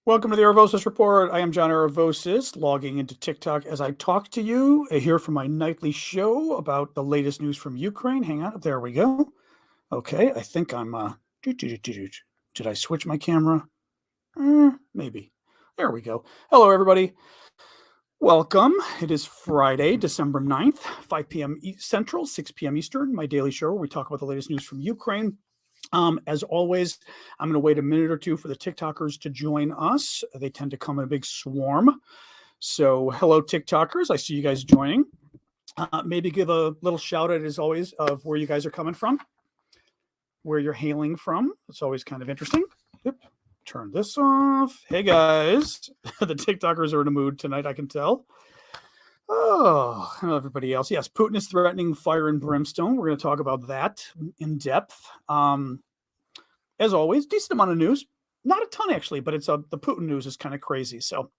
Welcome to the Aravosis Report. I am John Aravosis, logging into TikTok as I talk to you here for my nightly show about the latest news from Ukraine. Hang on, there we go. Okay, I think I'm. Did I switch my camera? Maybe. There we go. Hello, everybody. Welcome. It is Friday, December 9th, 5 p.m. Central, 6 p.m. Eastern, my daily show where we talk about the latest news from Ukraine. As always, I'm going to wait a minute or two for the TikTokers to join us. They tend to come in a big swarm. So hello, TikTokers. I see you guys joining. Maybe give a little shout out, as always, of where you guys are coming from, where you're hailing from. It's always kind of interesting. Yep. Turn this off. Hey, guys. The TikTokers are in a mood tonight, I can tell. Oh, hello, everybody else. Yes, Putin is threatening fire and brimstone. We're going to talk about that in depth. As always, decent amount of news. Not a ton, actually, but it's the Putin news is kind of crazy. So,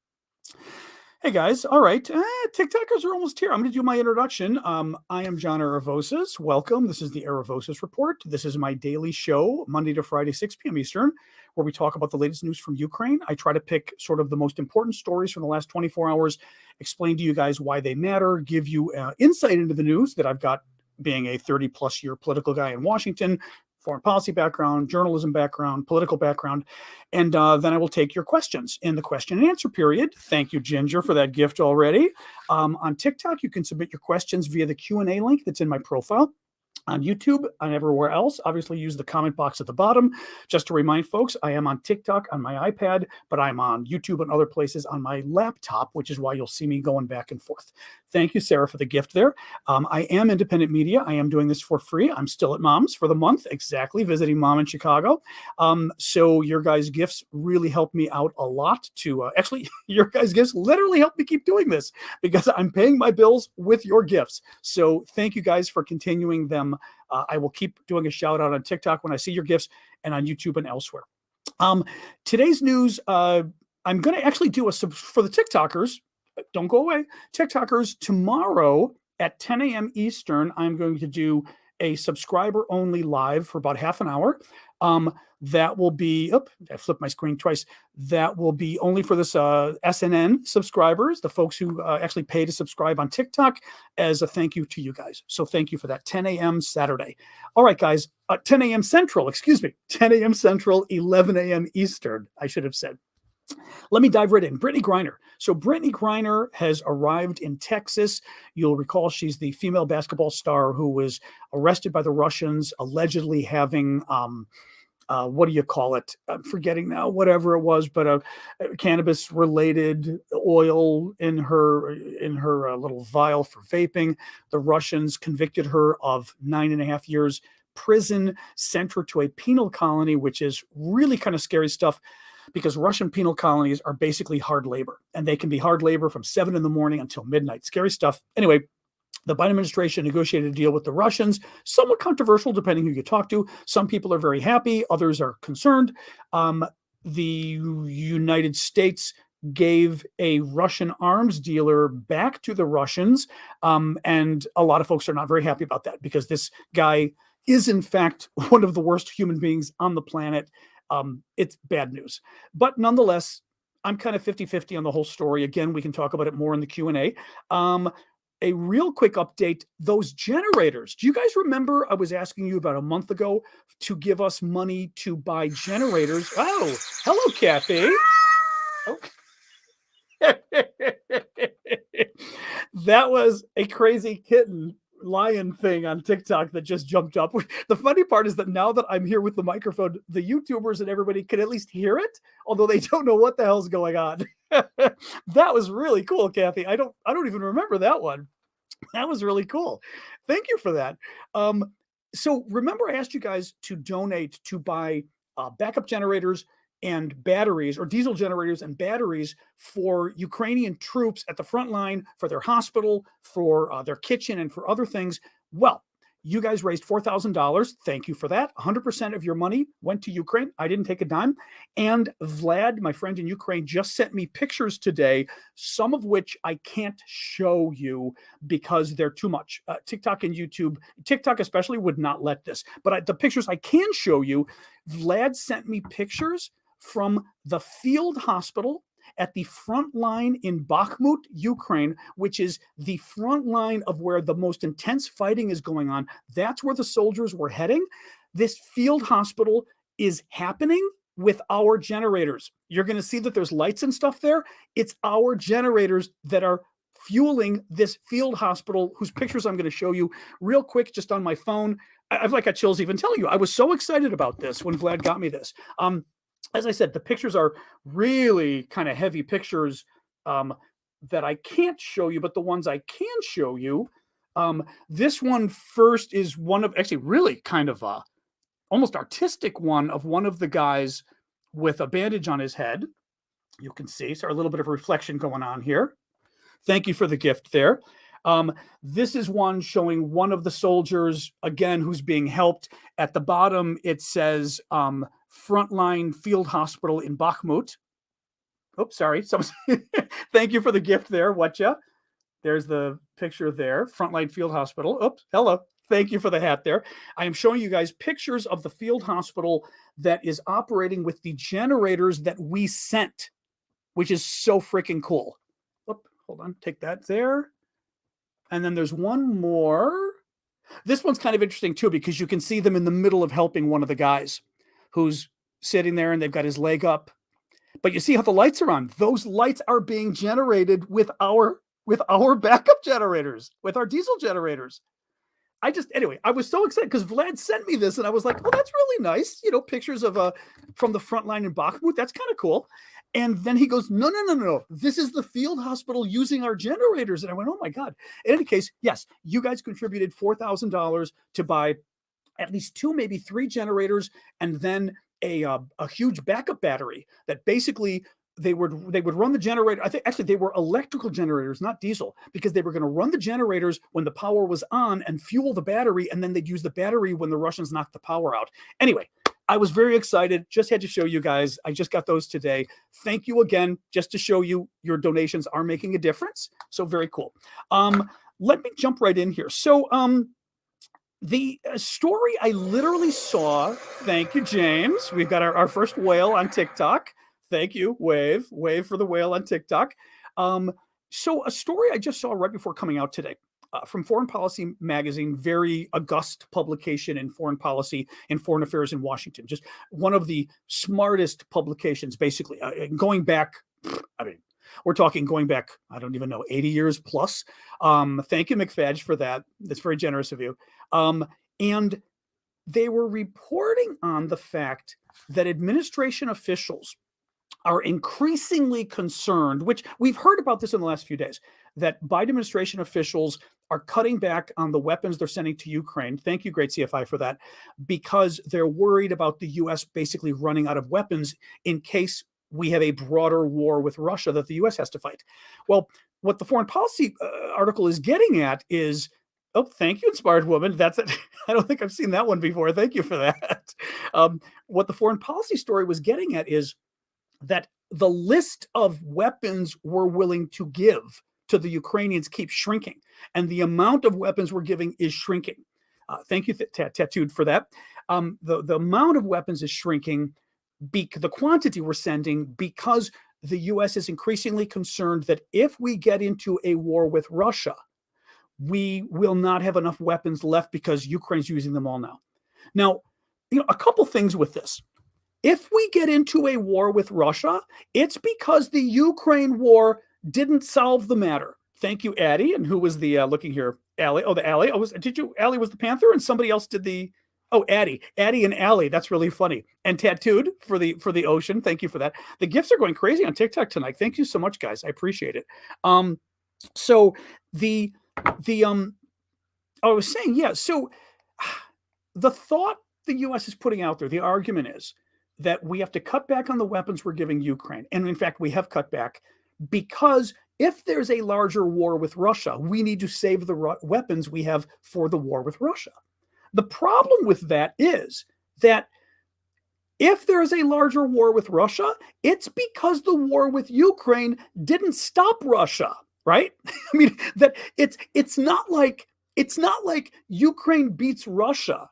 hey, guys. All right. TikTokers are almost here. I'm going to do my introduction. I am John Aravosis. Welcome. This is the Aravosis Report. This is my daily show, Monday to Friday, 6 p.m. Eastern, where we talk about the latest news from Ukraine. I try to pick sort of the most important stories from the last 24 hours, explain to you guys why they matter, give you insight into the news that I've got being a 30-plus year political guy in Washington, foreign policy background, journalism background, political background, and then I will take your questions in the question and answer period. Thank you, Ginger, for that gift already. On TikTok, you can submit your questions via the Q&A link that's in my profile. On YouTube and everywhere else, obviously use the comment box at the bottom. Just to remind folks, I am on TikTok on my iPad, but I'm on YouTube and other places on my laptop, which is why you'll see me going back and forth. Thank you, Sarah, for the gift there. I am independent media. I am doing this for free. I'm still at Mom's for the month, exactly, visiting Mom in Chicago. So your guys' gifts really help me out a lot to, actually, your guys' gifts literally help me keep doing this because I'm paying my bills with your gifts. So thank you guys for continuing them. I will keep doing a shout out on TikTok when I see your gifts and on YouTube and elsewhere. Today's news, I'm going to actually do for the TikTokers. Don't go away. TikTokers, tomorrow at 10 a.m. Eastern, I'm going to do a subscriber only live for about half an hour. That will be, I flipped my screen twice. That will be only for this SNN subscribers, the folks who actually pay to subscribe on TikTok, as a thank you to you guys. So thank you for that. 10 a.m. Saturday. All right, guys. 10 a.m. Central, 10 a.m. Central, 11 a.m. Eastern, I should have said. Let me dive right in. Brittany Griner. So Brittany Griner has arrived in Texas. You'll recall she's the female basketball star who was arrested by the Russians, allegedly having what do you call it? I'm forgetting now, whatever it was, but a cannabis-related oil in her little vial for vaping. The Russians convicted her of 9.5 years prison, sent her to a penal colony, which is really kind of scary stuff because Russian penal colonies are basically hard labor, and they can be hard labor from 7 in the morning until midnight. Scary stuff. Anyway, the Biden administration negotiated a deal with the Russians, somewhat controversial depending who you talk to. Some people are very happy, others are concerned. The United States gave a Russian arms dealer back to the Russians, and a lot of folks are not very happy about that because this guy is, in fact, one of the worst human beings on the planet. It's bad news. But nonetheless, I'm kind of 50-50 on the whole story. Again, we can talk about it more in the Q&A. A real quick update, those generators. Do you guys remember I was asking you about a month ago to give us money to buy generators? Oh, hello, Kathy. Oh. That was a crazy kitten lion thing on TikTok that just jumped up. The funny part is that now that I'm here with the microphone, the YouTubers and everybody can at least hear it, although they don't know what the hell's going on. That was really cool, Kathy. I don't even remember that one. That was really cool. Thank you for that. So remember, I asked you guys to donate to buy backup generators and batteries, or diesel generators and batteries for Ukrainian troops at the front line, for their hospital, for their kitchen, and for other things. Well, you guys raised $4,000. Thank you for that. 100% of your money went to Ukraine. I didn't take a dime. And Vlad, my friend in Ukraine, just sent me pictures today, some of which I can't show you because they're too much. TikTok and YouTube, TikTok especially, would not let this. But the pictures I can show you, Vlad sent me pictures from the field hospital at the front line in Bakhmut, Ukraine, which is the front line of where the most intense fighting is going on. That's where the soldiers were heading. This field hospital is happening with our generators. You're going to see that there's lights and stuff there. It's our generators that are fueling this field hospital, whose pictures I'm going to show you real quick just on my phone. I've got chills even telling you. I was so excited about this when Vlad got me this. As I said, the pictures are really kind of heavy pictures that I can't show you, but the ones I can show you, this one first is one of actually really kind of a almost artistic one of one of the guys with a bandage on his head. You can see, so a little bit of reflection going on here. Thank you for the gift there. This is one showing one of the soldiers, again, who's being helped. At the bottom, it says Frontline Field Hospital in Bakhmut. Oops, sorry. Thank you for the gift there, Whatcha. There's the picture there, Frontline Field Hospital. Oops, hello. Thank you for the hat there. I am showing you guys pictures of the field hospital that is operating with the generators that we sent, which is so freaking cool. Oop, hold on, take that there. And then there's one more. This one's kind of interesting too, because you can see them in the middle of helping one of the guys who's sitting there and they've got his leg up. But you see how the lights are on. Those lights are being generated with our backup generators, with our diesel generators. Anyway, I was so excited because Vlad sent me this and I was like, oh, that's really nice. You know, pictures of from the front line in Bakhmut. That's kind of cool. And then he goes, no. This is the field hospital using our generators. And I went, oh my God. In any case, yes, you guys contributed $4,000 to buy at least 2, maybe 3 generators, and then a huge backup battery that basically they would run the generator. I think actually they were electrical generators, not diesel, because they were going to run the generators when the power was on and fuel the battery, and then they'd use the battery when the Russians knocked the power out. Anyway, I was very excited. Just had to show you guys. I just got those today. Thank you again, just to show you your donations are making a difference. So very cool. Let me jump right in here. So the story I literally saw, thank you, James. We've got our first whale on TikTok. Thank you. Wave for the whale on TikTok. So a story I just saw right before coming out today from Foreign Policy Magazine, very august publication in foreign policy and foreign affairs in Washington. Just one of the smartest publications, basically, going back, we're talking going back, I don't even know, 80 years plus. Thank you, McFadge, for that. That's very generous of you. And they were reporting on the fact that administration officials are increasingly concerned, which we've heard about this in the last few days, that Biden administration officials are cutting back on the weapons they're sending to Ukraine. Thank you, great CFI, for that, because they're worried about the U.S. basically running out of weapons in case we have a broader war with Russia that the U.S. has to fight. Well, what the foreign policy article is getting at is, oh, thank you, Inspired Woman. That's it. I don't think I've seen that one before. Thank you for that. What the foreign policy story was getting at is that the list of weapons we're willing to give to the Ukrainians keeps shrinking, and the amount of weapons we're giving is shrinking. Thank you, Tattooed, for that. The amount of weapons is shrinking, the quantity we're sending, because the U.S. is increasingly concerned that if we get into a war with Russia, we will not have enough weapons left because Ukraine's using them all now. Now, a couple things with this. If we get into a war with Russia, it's because the Ukraine war didn't solve the matter. Thank you, Addie. And who was the, looking here, Allie? Oh, the Allie. Oh, Allie was the Panther and somebody else did the, oh, Addie and Allie. That's really funny. And Tattooed for the ocean. Thank you for that. The gifts are going crazy on TikTok tonight. Thank you so much, guys. I appreciate it. So I was saying, yeah, so the thought the U.S. is putting out there, the argument is that we have to cut back on the weapons we're giving Ukraine. And in fact, we have cut back because if there's a larger war with Russia, we need to save the weapons we have for the war with Russia. The problem with that is that if there is a larger war with Russia, it's because the war with Ukraine didn't stop Russia, right? I mean, that it's not like Ukraine beats Russia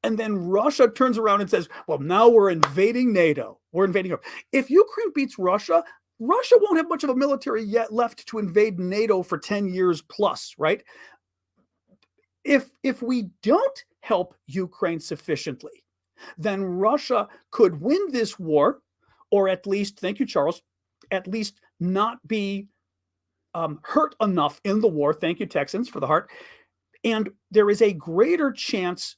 And then Russia turns around and says, well, now we're invading NATO. We're invading Europe. If Ukraine beats Russia, Russia won't have much of a military yet left to invade NATO for 10 years plus, right? If we don't help Ukraine sufficiently, then Russia could win this war, or at least, thank you, Charles, at least not be hurt enough in the war. Thank you, Texans, for the heart. And there is a greater chance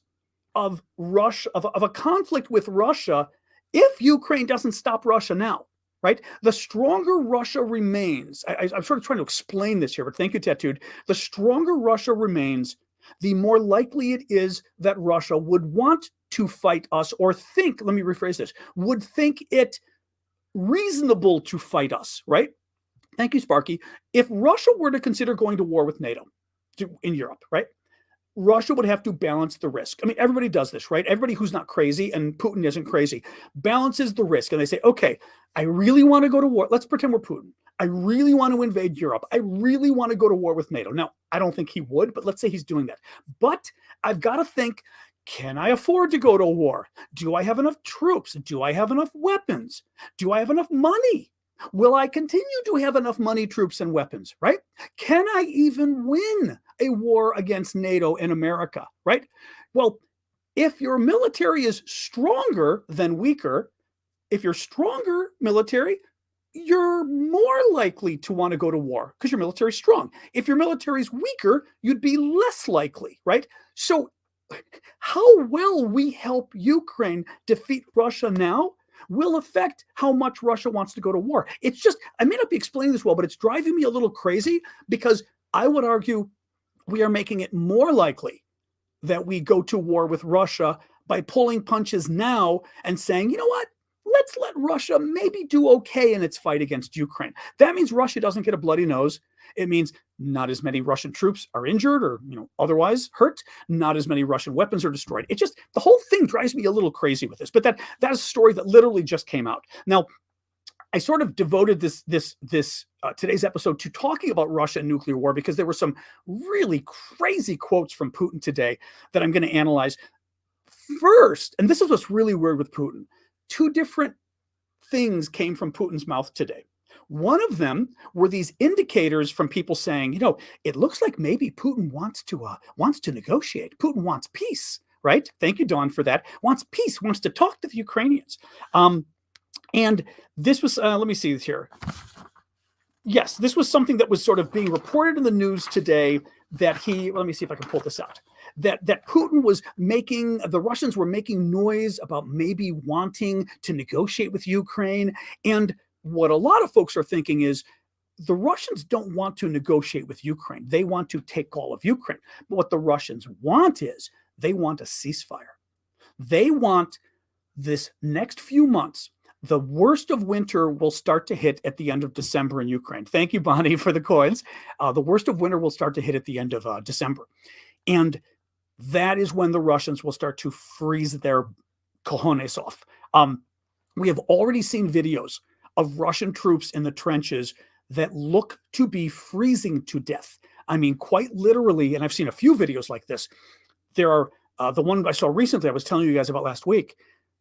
of a conflict with Russia if Ukraine doesn't stop Russia now, right? The stronger Russia remains, I'm sort of trying to explain this here, but thank you, Tattooed. The stronger Russia remains, the more likely it is that Russia would want to fight us, or think, let me rephrase this, would think it reasonable to fight us, right? Thank you, Sparky. If Russia were to consider going to war with NATO in Europe, right? Russia would have to balance the risk. I mean, everybody does this, right? Everybody who's not crazy, and Putin isn't crazy, balances the risk. And they say, okay, I really want to go to war. Let's pretend we're Putin. I really want to invade Europe. I really want to go to war with NATO. Now, I don't think he would, but let's say he's doing that. But I've got to think, can I afford to go to war? Do I have enough troops? Do I have enough weapons? Do I have enough money? Will I continue to have enough money, troops, and weapons, right? Can I even win a war against NATO and America, right? Well, if your military is stronger than weaker, if you're stronger military, you're more likely to want to go to war because your military is strong. If your military is weaker, you'd be less likely, right? So how well we help Ukraine defeat Russia now will affect how much Russia wants to go to war. It's just, I may not be explaining this well, but it's driving me a little crazy, because I would argue we are making it more likely that we go to war with Russia by pulling punches now and saying, you know what, let's let Russia maybe do okay in its fight against Ukraine. That means Russia doesn't get a bloody nose. It means not as many Russian troops are injured or, otherwise hurt. Not as many Russian weapons are destroyed. It just, the whole thing drives me a little crazy with this. But that is a story that literally just came out. Now, I sort of devoted this today's episode to talking about Russia and nuclear war, because there were some really crazy quotes from Putin today that I'm going to analyze. First, and this is what's really weird with Putin, two different things came from Putin's mouth today. One of them were these indicators from people saying, it looks like maybe Putin wants to negotiate. Putin wants peace, right? Thank you, Dawn, for that. Wants peace, wants to talk to the Ukrainians. And this was, let me see this here. Yes, this was something that was sort of being reported in the news today, that let me see if I can pull this out, that Putin was the Russians were making noise about maybe wanting to negotiate with Ukraine. And what a lot of folks are thinking is the Russians don't want to negotiate with Ukraine. They want to take all of Ukraine. But what the Russians want is they want a ceasefire. They want this next few months. The worst of winter will start to hit at the end of December in Ukraine. Thank you, Bonnie, for the coins. The worst of winter will start to hit at the end of December. And that is when the Russians will start to freeze their cojones off. We have already seen videos of Russian troops in the trenches that look to be freezing to death. I mean, quite literally, and I've seen a few videos like this. There are, the one I saw recently, I was telling you guys about last week,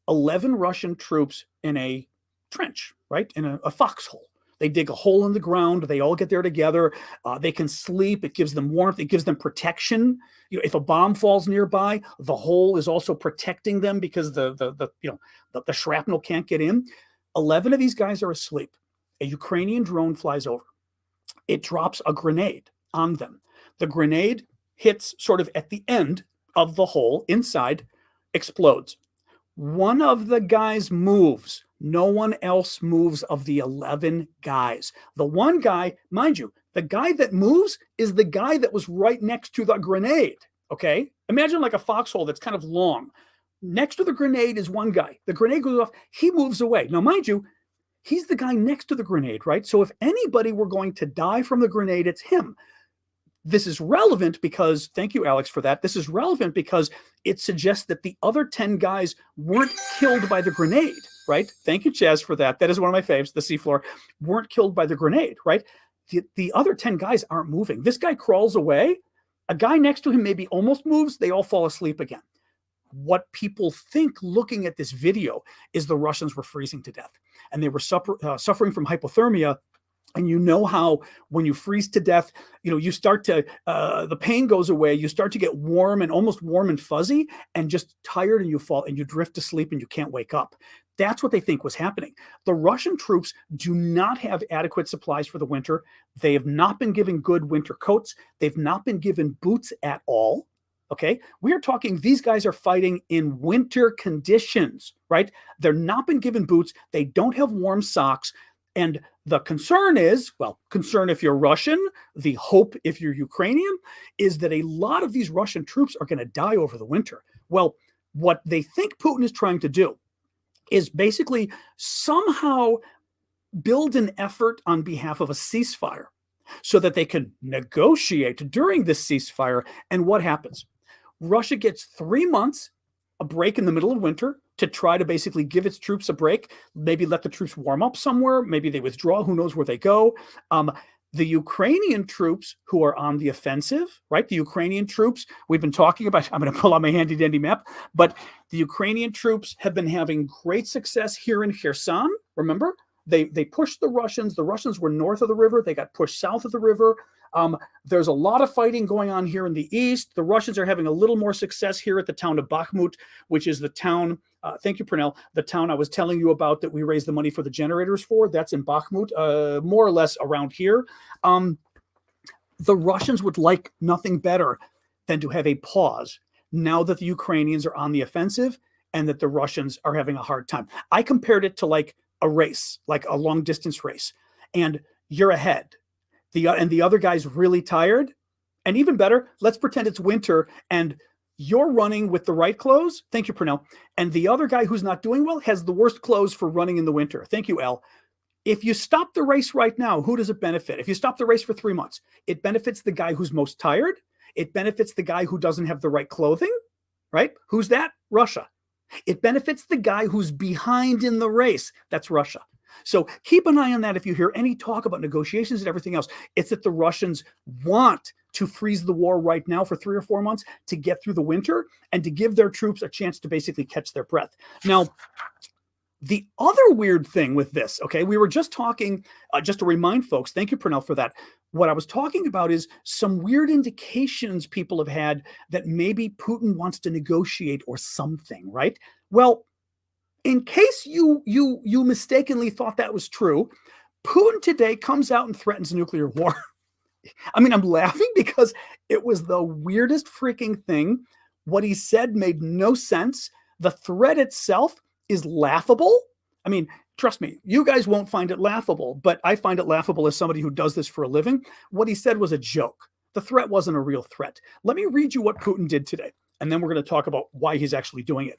11 Russian troops in a trench, right? In a foxhole. They dig a hole in the ground. They all get there together. They can sleep. It gives them warmth. It gives them protection. If a bomb falls nearby, the hole is also protecting them because the shrapnel can't get in. 11 of these guys are asleep. A Ukrainian drone flies over. It drops a grenade on them. The grenade hits sort of at the end of the hole inside, explodes. One of the guys moves. No one else moves of the 11 guys. The one guy, mind you, the guy that moves is the guy that was right next to the grenade, okay? Imagine like a foxhole that's kind of long. Next to the grenade is one guy. The grenade goes off. He moves away. Now, mind you, he's the guy next to the grenade, right? So if anybody were going to die from the grenade, it's him. This is relevant because, thank you, Alex, for that. This is relevant because it suggests that the other 10 guys weren't killed by the grenade, right? Thank you, Chaz, for that. That is one of my faves, the seafloor. Weren't killed by the grenade, right? The other 10 guys aren't moving. This guy crawls away. A guy next to him maybe almost moves. They all fall asleep again. what people think looking at this video is the Russians were freezing to death and they were suffering from hypothermia. And you know how when you freeze to death, you start to, the pain goes away. You start to get warm and almost warm and fuzzy and just tired, and you fall and you drift to sleep and you can't wake up. That's what they think was happening. The Russian troops do not have adequate supplies for the winter. They have not been given good winter coats. They've not been given boots at all. Okay, we are talking, these guys are fighting in winter conditions, right? They're not been given boots. They don't have warm socks. And the concern is, well, concern if you're Russian, the hope if you're Ukrainian, is that a lot of these Russian troops are going to die over the winter. Well, what they think Putin is trying to do is basically somehow build an effort on behalf of a ceasefire so that they can negotiate during this ceasefire. And what happens? Russia gets 3 months, a break in the middle of winter, to try to basically give its troops a break, maybe let the troops warm up somewhere, maybe they withdraw, who knows where they go. The Ukrainian troops who are on the offensive, right? The Ukrainian troops, we've been talking about, I'm going to pull out my handy dandy map, but the Ukrainian troops have been having great success here in Kherson. Remember, they pushed the Russians. The Russians were north of the river. They got pushed south of the river. There's a lot of fighting going on here in the east. The Russians are having a little more success here at the town of Bakhmut, which is the town, thank you, Pernell, the town I was telling you about that we raised the money for the generators for. That's in Bakhmut, more or less around here. The Russians would like nothing better than to have a pause now that the Ukrainians are on the offensive and that the Russians are having a hard time. I compared it to like a race, like a long distance race, and you're ahead. And the other guy's really tired. And even better, let's pretend it's winter and you're running with the right clothes. Thank you, Pernell. And the other guy who's not doing well has the worst clothes for running in the winter. Thank you, Al. If you stop the race right now, who does it benefit? If you stop the race for 3 months, it benefits the guy who's most tired. It benefits the guy who doesn't have the right clothing, right? Who's that? Russia. It benefits the guy who's behind in the race. That's Russia. So keep an eye on that. If you hear any talk about negotiations and everything else, it's that the Russians want to freeze the war right now for 3 or 4 months to get through the winter and to give their troops a chance to basically catch their breath. Now, the other weird thing with this, okay, we were just talking, just to remind folks, thank you, Pernell, for that. What I was talking about is some weird indications people have had that maybe Putin wants to negotiate or something, right? Well, in case you mistakenly thought that was true, Putin today comes out and threatens nuclear war. I mean, I'm laughing because it was the weirdest freaking thing. What he said made no sense. The threat itself is laughable. I mean, trust me, you guys won't find it laughable, but I find it laughable as somebody who does this for a living. What he said was a joke. The threat wasn't a real threat. Let me read you what Putin did today, and then we're going to talk about why he's actually doing it.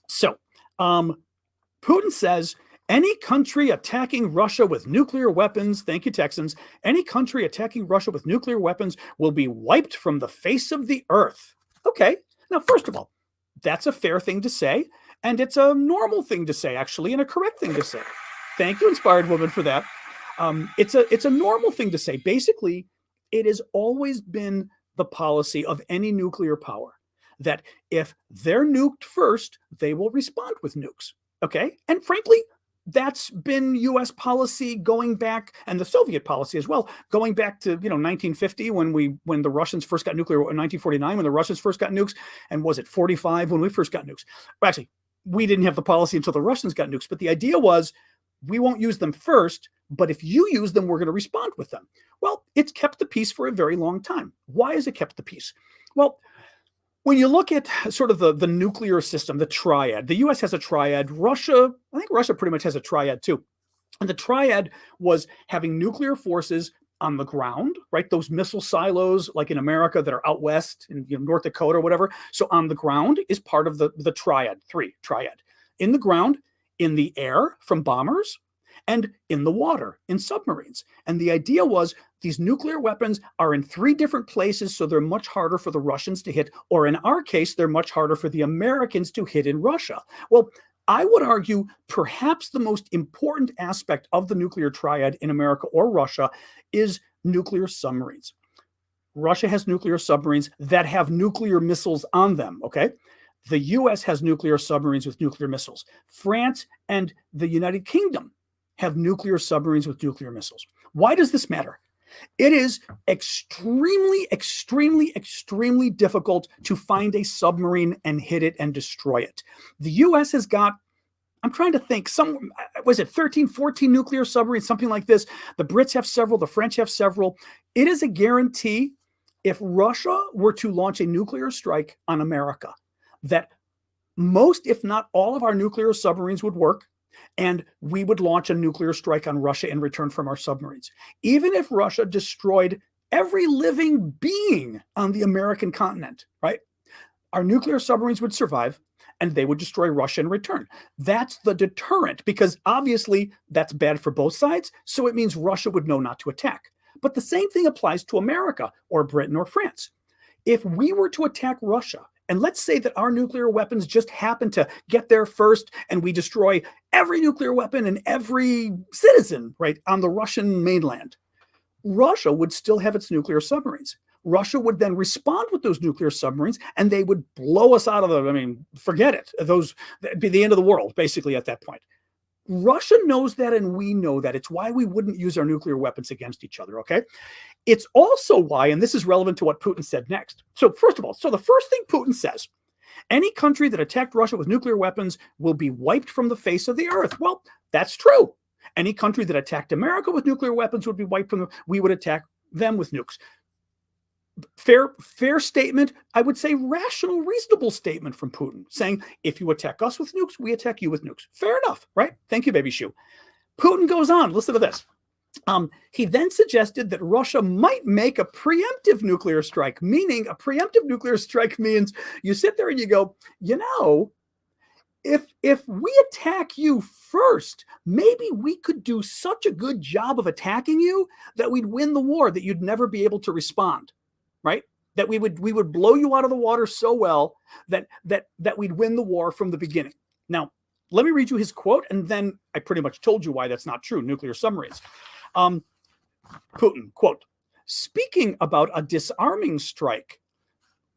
So, Putin says, any country attacking Russia with nuclear weapons, thank you, Texans, any country attacking Russia with nuclear weapons will be wiped from the face of the earth. Okay, now, first of all, that's a fair thing to say, and it's a normal thing to say, actually, and a correct thing to say. Thank you, Inspired Woman, for that. It's a normal thing to say. Basically, it has always been the policy of any nuclear power that if they're nuked first, they will respond with nukes. Okay. And frankly, that's been U.S. policy going back, and the Soviet policy as well, going back to 1950 when the Russians first got nuclear, 1949 when the Russians first got nukes, and was it 45 when we first got nukes? Well, actually, we didn't have the policy until the Russians got nukes, but the idea was we won't use them first, but if you use them, we're going to respond with them. Well, it's kept the peace for a very long time. Why has it kept the peace? Well, when you look at sort of the nuclear system, the triad, the U.S. has a triad. I think Russia pretty much has a triad too. And the triad was having nuclear forces on the ground, right? Those missile silos like in America that are out west in North Dakota or whatever. So on the ground is part of the triad, triad. In the ground, in the air from bombers, and in the water, in submarines. And the idea was these nuclear weapons are in 3 different places, so they're much harder for the Russians to hit, or in our case, they're much harder for the Americans to hit in Russia. Well, I would argue perhaps the most important aspect of the nuclear triad in America or Russia is nuclear submarines. Russia has nuclear submarines that have nuclear missiles on them, okay? The US has nuclear submarines with nuclear missiles. France and the United Kingdom have nuclear submarines with nuclear missiles. Why does this matter? It is extremely, extremely, extremely difficult to find a submarine and hit it and destroy it. The US has got, I'm trying to think, was it 13, 14 nuclear submarines, something like this? The Brits have several, the French have several. It is a guarantee if Russia were to launch a nuclear strike on America, that most, if not all, of our nuclear submarines would work, and we would launch a nuclear strike on Russia in return from our submarines. Even if Russia destroyed every living being on the American continent, right? Our nuclear submarines would survive, and they would destroy Russia in return. That's the deterrent, because obviously that's bad for both sides, so it means Russia would know not to attack. But the same thing applies to America or Britain or France. If we were to attack Russia, and let's say that our nuclear weapons just happen to get there first, and we destroy every nuclear weapon and every citizen, right, on the Russian mainland, Russia would still have its nuclear submarines. Russia would then respond with those nuclear submarines, and they would blow us out of forget it. That'd be the end of the world, basically, at that point. Russia knows that, and we know that. It's why we wouldn't use our nuclear weapons against each other, okay? It's also why, and this is relevant to what Putin said next. So first of all, the first thing Putin says, any country that attacked Russia with nuclear weapons will be wiped from the face of the earth. Well, that's true. Any country that attacked America with nuclear weapons would be wiped from we would attack them with nukes. Fair statement. I would say rational, reasonable statement from Putin, saying, if you attack us with nukes, we attack you with nukes. Fair enough, right? Thank you, baby shoe. Putin goes on. Listen to this. He then suggested that Russia might make a preemptive nuclear strike, meaning a preemptive nuclear strike means you sit there and you go, if we attack you first, maybe we could do such a good job of attacking you that we'd win the war, that you'd never be able to respond. Right? That we would blow you out of the water so well that we'd win the war from the beginning. Now, let me read you his quote, and then I pretty much told you why that's not true. Nuclear submarines. Putin, quote, speaking about a disarming strike.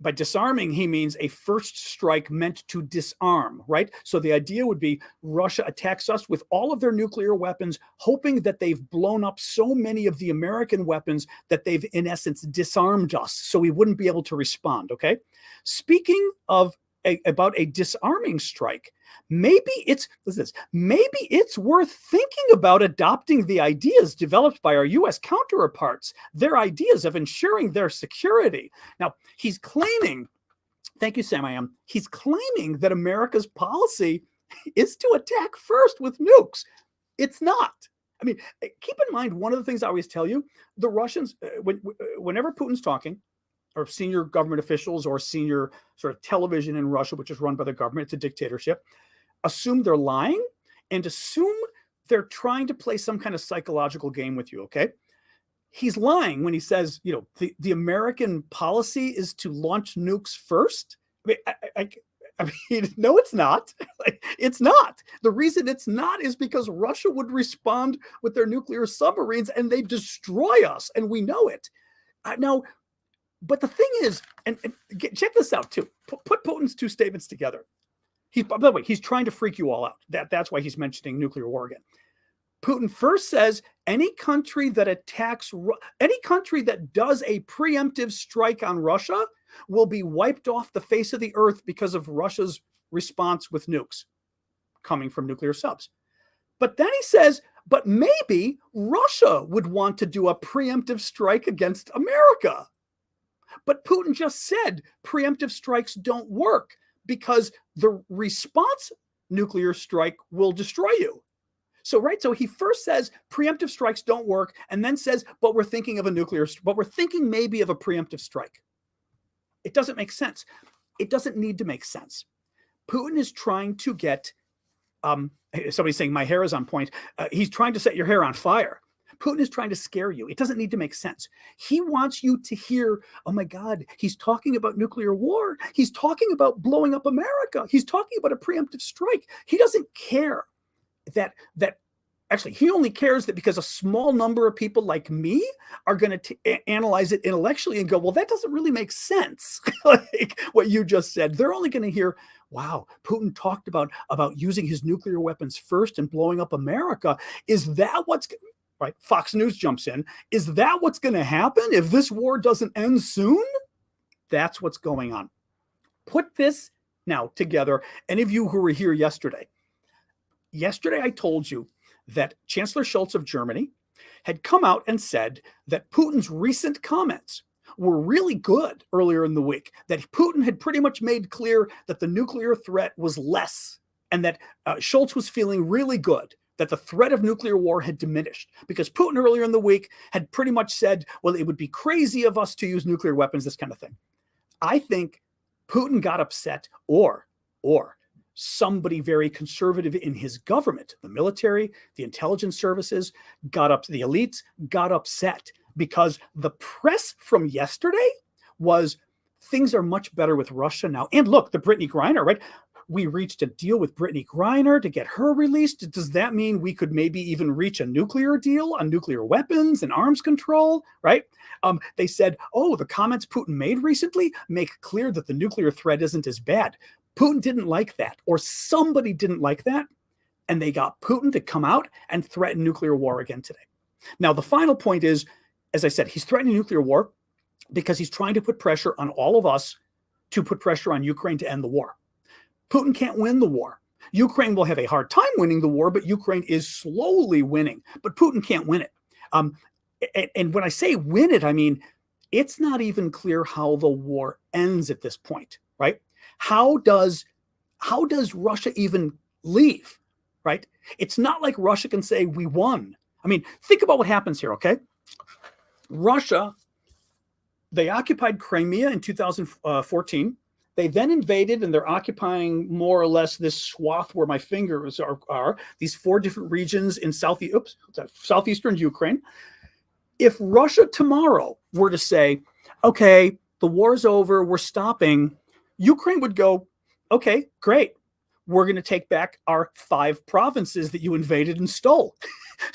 By disarming, he means a first strike meant to disarm, right? So the idea would be Russia attacks us with all of their nuclear weapons, hoping that they've blown up so many of the American weapons that they've, in essence, disarmed us, so we wouldn't be able to respond, okay? Speaking of about a disarming strike, maybe it's worth thinking about adopting the ideas developed by our U.S. counterparts, their ideas of ensuring their security. Now, he's claiming, thank you, Sam, I am, he's claiming that America's policy is to attack first with nukes. It's not. I mean, keep in mind, one of the things I always tell you, the Russians, whenever Putin's talking, or senior government officials or senior sort of television in Russia, which is run by the government, it's a dictatorship, assume they're lying and assume they're trying to play some kind of psychological game with you, okay? He's lying when he says, the American policy is to launch nukes first. I mean, no, it's not. It's not. The reason it's not is because Russia would respond with their nuclear submarines and they destroy us, and we know it. Now, but the thing is, and check this out too. Put Putin's two statements together. By the way, he's trying to freak you all out. That's why he's mentioning nuclear war again. Putin first says any country that does a preemptive strike on Russia will be wiped off the face of the earth because of Russia's response with nukes coming from nuclear subs. But then he says, but maybe Russia would want to do a preemptive strike against America. But Putin just said preemptive strikes don't work because the response nuclear strike will destroy you. So he first says preemptive strikes don't work, and then says, but we're thinking maybe of a preemptive strike. It doesn't make sense. It doesn't need to make sense. Putin is trying to get, somebody's saying my hair is on point. He's trying to set your hair on fire. Putin is trying to scare you. It doesn't need to make sense. He wants you to hear, oh my God, he's talking about nuclear war. He's talking about blowing up America. He's talking about a preemptive strike. He doesn't care that Actually, he only cares that because a small number of people like me are going to analyze it intellectually and go, well, that doesn't really make sense. Like what you just said. They're only going to hear, wow, Putin talked about using his nuclear weapons first and blowing up America. Is that what's right? Fox News jumps in. Is that what's going to happen if this war doesn't end soon? That's what's going on. Put this now together. Any of you who were here yesterday, I told you that Chancellor Scholz of Germany had come out and said that Putin's recent comments were really good earlier in the week, that Putin had pretty much made clear that the nuclear threat was less, and that Scholz was feeling really good, that the threat of nuclear war had diminished, because Putin earlier in the week had pretty much said, well, it would be crazy of us to use nuclear weapons, this kind of thing. I think Putin got upset, or somebody very conservative in his government, the military, the intelligence services, the elites got upset because the press from yesterday was things are much better with Russia now. And look, the Brittany Griner, right? We reached a deal with Brittany Griner to get her released. Does that mean we could maybe even reach a nuclear deal on nuclear weapons and arms control, right? They said, oh, the comments Putin made recently make clear that the nuclear threat isn't as bad. Putin didn't like that, or somebody didn't like that, and they got Putin to come out and threaten nuclear war again today. Now, the final point is, as I said, he's threatening nuclear war because he's trying to put pressure on all of us to put pressure on Ukraine to end the war. Putin can't win the war. Ukraine will have a hard time winning the war, but Ukraine is slowly winning. But Putin can't win it. And when I say win it, I mean, it's not even clear how the war ends at this point, right? How does Russia even leave, right? It's not like Russia can say we won. I mean, think about what happens here, okay? Russia, they occupied Crimea in 2014. They then invaded, and they're occupying more or less this swath where my fingers are these 4 different regions in southeastern Ukraine. If Russia tomorrow were to say, okay, the war's over, we're stopping, Ukraine would go, okay, great. We're going to take back our 5 provinces that you invaded and stole.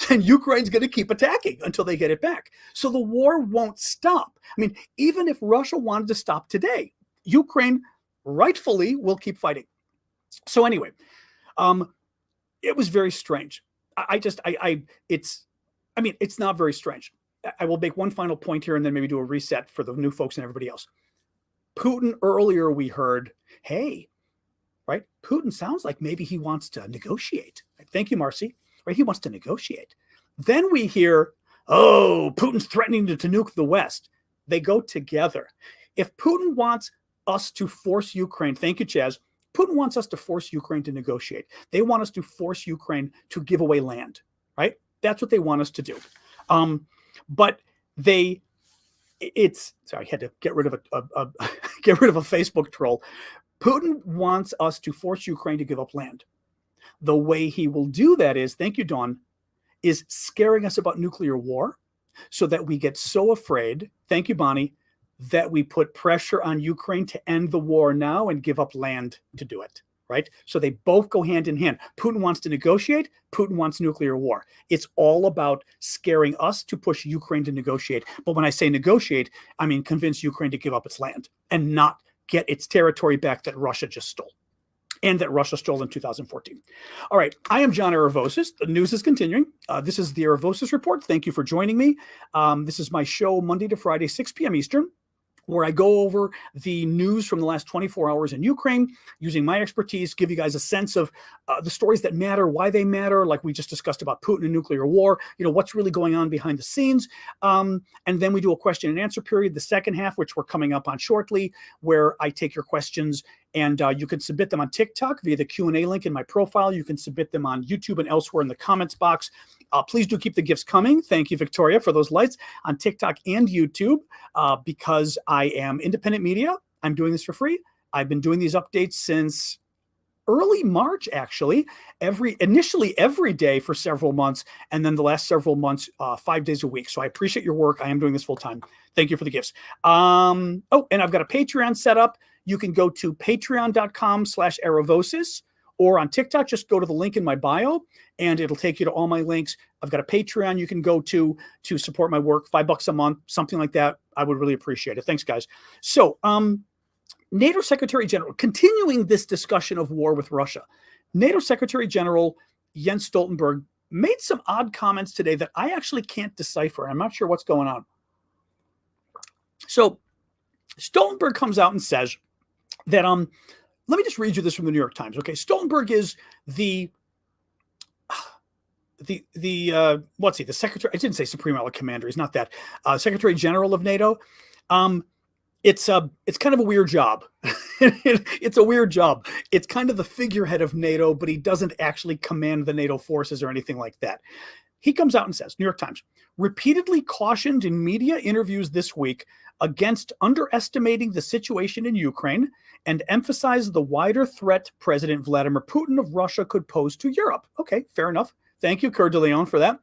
And Ukraine's going to keep attacking until they get it back. So the war won't stop. I mean, even if Russia wanted to stop today, Ukraine rightfully will keep fighting. So anyway, it was very strange. It's not very strange. I will make one final point here and then maybe do a reset for the new folks and everybody else. Putin earlier, we heard, hey, right? Putin sounds like maybe he wants to negotiate. Thank you, Marcy. Right? He wants to negotiate. Then we hear, oh, Putin's threatening to nuke the West. They go together. If Putin wants us to force Ukraine, thank you, Chaz. Putin wants us to force Ukraine to negotiate. They want us to force Ukraine to give away land, right? That's what they want us to do. But sorry, I had to get rid of a Facebook troll. Putin wants us to force Ukraine to give up land. The way he will do that is, thank you, Dawn, is scaring us about nuclear war so that we get so afraid, thank you, Bonnie, that we put pressure on Ukraine to end the war now and give up land to do it, right? So they both go hand in hand. Putin wants to negotiate. Putin wants nuclear war. It's all about scaring us to push Ukraine to negotiate. But when I say negotiate, I mean convince Ukraine to give up its land and not get its territory back that Russia just stole and that Russia stole in 2014. All right, I am John Aravosis. The news is continuing. This is the Aravosis Report. Thank you for joining me. This is my show Monday to Friday, 6 p.m. Eastern, where I go over the news from the last 24 hours in Ukraine, using my expertise, give you guys a sense of the stories that matter, why they matter, like we just discussed about Putin and nuclear war, what's really going on behind the scenes. And then we do a question and answer period, the second half, which we're coming up on shortly, where I take your questions and you can submit them on TikTok via the Q&A link in my profile. You can submit them on YouTube and elsewhere in the comments box. Please do keep the gifts coming. Thank you, Victoria, for those lights on TikTok and YouTube, because I am independent media. I'm doing this for free. I've been doing these updates since early March, actually, initially every day for several months, and then the last several months, 5 days a week. So I appreciate your work. I am doing this full time. Thank you for the gifts. And I've got a Patreon set up. You can go to patreon.com/Aravosis, or on TikTok, just go to the link in my bio and it'll take you to all my links. I've got a Patreon you can go to support my work, $5 a month, something like that. I would really appreciate it. Thanks, guys. So, NATO Secretary General, continuing this discussion of war with Russia, NATO Secretary General Jens Stoltenberg made some odd comments today that I actually can't decipher. I'm not sure what's going on. So Stoltenberg comes out and says that, let me just read you this from the New York Times. Okay. Stoltenberg is the what's he? The secretary, I didn't say Supreme Allied Commander. He's not that. Secretary General of NATO. It's kind of a weird job. It's a weird job. It's kind of the figurehead of NATO, but he doesn't actually command the NATO forces or anything like that. He comes out and says, New York Times, repeatedly cautioned in media interviews this week against underestimating the situation in Ukraine and emphasized the wider threat President Vladimir Putin of Russia could pose to Europe. Okay, fair enough. Thank you, Coeur de Lion, for that.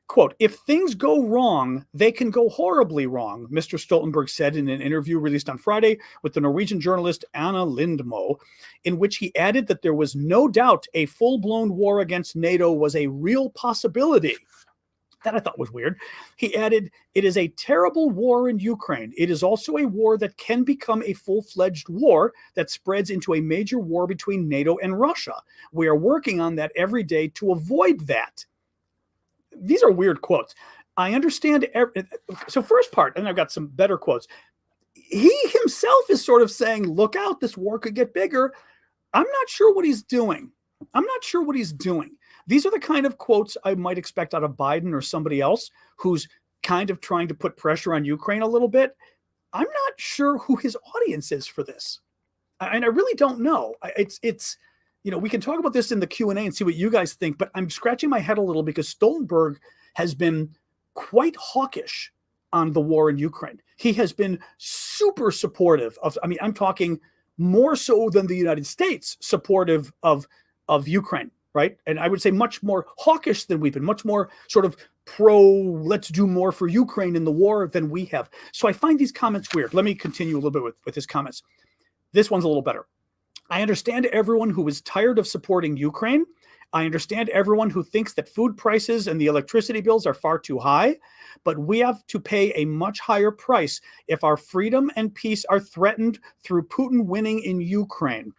Quote, if things go wrong, they can go horribly wrong, Mr. Stoltenberg said in an interview released on Friday with the Norwegian journalist Anna Lindmo, in which he added that there was no doubt a full-blown war against NATO was a real possibility. That I thought was weird. He added, it is a terrible war in Ukraine. It is also a war that can become a full-fledged war that spreads into a major war between NATO and Russia. We are working on that every day to avoid that. These are weird quotes. I understand. So first part, and I've got some better quotes. He himself is sort of saying, look out, this war could get bigger. I'm not sure what he's doing. These are the kind of quotes I might expect out of Biden or somebody else who's kind of trying to put pressure on Ukraine a little bit. I'm not sure who his audience is for this. And I really don't know. It's we can talk about this in the Q&A and see what you guys think, but I'm scratching my head a little because Stoltenberg has been quite hawkish on the war in Ukraine. He has been super supportive of, I'm talking more so than the United States supportive of Ukraine, right? And I would say much more hawkish than we've been, much more sort of pro, let's do more for Ukraine in the war than we have. So I find these comments weird. Let me continue a little bit with his comments. This one's a little better. I understand everyone who is tired of supporting Ukraine. I understand everyone who thinks that food prices and the electricity bills are far too high, but we have to pay a much higher price if our freedom and peace are threatened through Putin winning in Ukraine.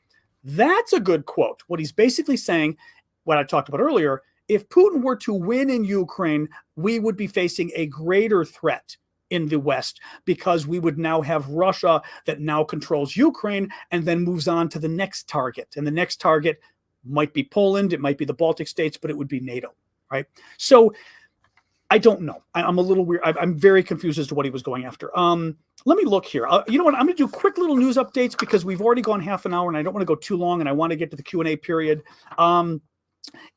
That's a good quote. What he's basically saying, what I talked about earlier, if Putin were to win in Ukraine, we would be facing a greater threat in the West because we would now have Russia that now controls Ukraine and then moves on to the next target. And the next target might be Poland, it might be the Baltic states, but it would be NATO, right? So I don't know. I'm a little weird. I'm very confused as to what he was going after. Let me look here. You know what? I'm going to do quick little news updates because we've already gone half an hour and I don't want to go too long and I want to get to the Q&A period.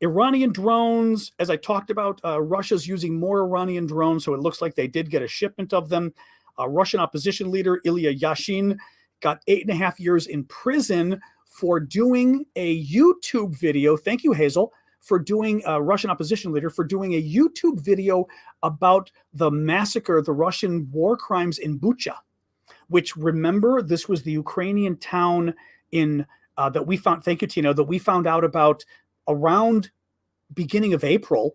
Iranian drones, as I talked about, Russia's using more Iranian drones, so it looks like they did get a shipment of them. Russian opposition leader Ilya Yashin got 8.5 years in prison for doing a YouTube video. Thank you, Hazel, for doing a Russian opposition leader for doing a YouTube video about the massacre, the Russian war crimes in Bucha, which, remember, this was the Ukrainian town in that we found. Thank you, Tino, that we found out about around beginning of April,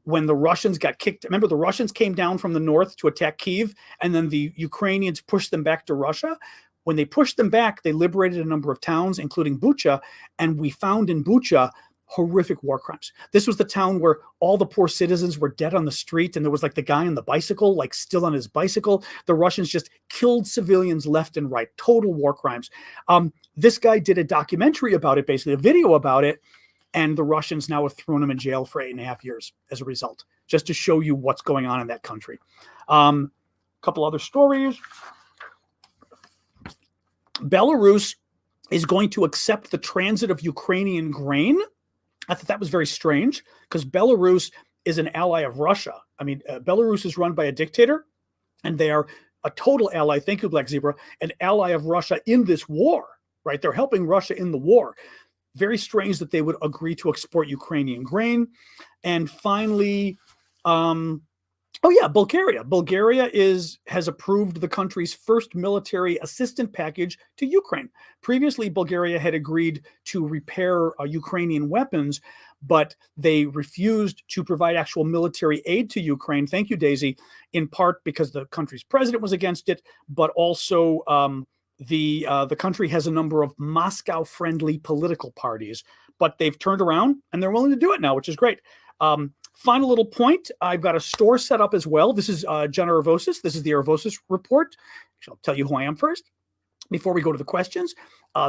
when the Russians got kicked. Remember, the Russians came down from the north to attack Kyiv, and then the Ukrainians pushed them back to Russia. When they pushed them back, they liberated a number of towns, including Bucha, and we found in Bucha horrific war crimes. This was the town where all the poor citizens were dead on the street, and there was like the guy on the bicycle, like still on his bicycle. The Russians just killed civilians left and right, total war crimes. This guy did a documentary about it, basically a video about it, and the Russians now have thrown him in jail for 8.5 years as a result, just to show you what's going on in that country. A couple other stories. Belarus is going to accept the transit of Ukrainian grain. I thought that was very strange because Belarus is an ally of Russia. Belarus is run by a dictator, and they are a total ally. Thank you, Black Zebra, an ally of Russia in this war, right? They're helping Russia in the war. Very strange that they would agree to export Ukrainian grain. And finally, Oh yeah, Bulgaria. Bulgaria has approved the country's first military assistance package to Ukraine. Previously, Bulgaria had agreed to repair Ukrainian weapons, but they refused to provide actual military aid to Ukraine. Thank you, Daisy. In part because the country's president was against it, but also the country has a number of Moscow-friendly political parties. But they've turned around and they're willing to do it now, which is great. Final little point, I've got a store set up as well. This is John Aravosis. This is the Aravosis Report. I'll tell you who I am first before we go to the questions.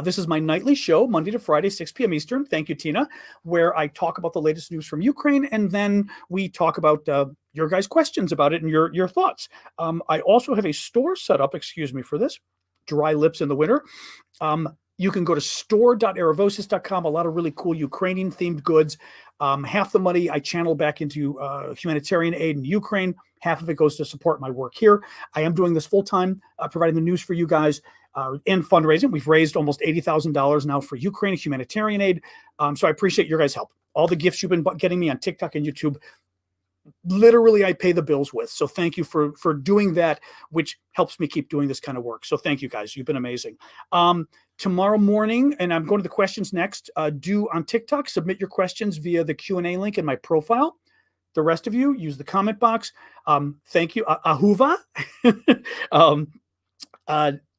This is my nightly show, Monday to Friday, 6 p.m. Eastern. Thank you, Tina, where I talk about the latest news from Ukraine, and then we talk about your guys' questions about it and your thoughts. I also have a store set up, excuse me for this, dry lips in the winter. You can go to store.aravosis.com. A lot of really cool Ukrainian-themed goods. Half the money I channel back into humanitarian aid in Ukraine. Half of it goes to support my work here. I am doing this full-time, providing the news for you guys and fundraising. We've raised almost $80,000 now for Ukraine humanitarian aid. So I appreciate your guys' help. All the gifts you've been getting me on TikTok and YouTube, literally I pay the bills with. So thank you for doing that, which helps me keep doing this kind of work. So thank you guys. You've been amazing. Tomorrow morning, and I'm going to the questions next, do on TikTok, submit your questions via the Q&A link in my profile. The rest of you, use the comment box. Thank you. Ahuva.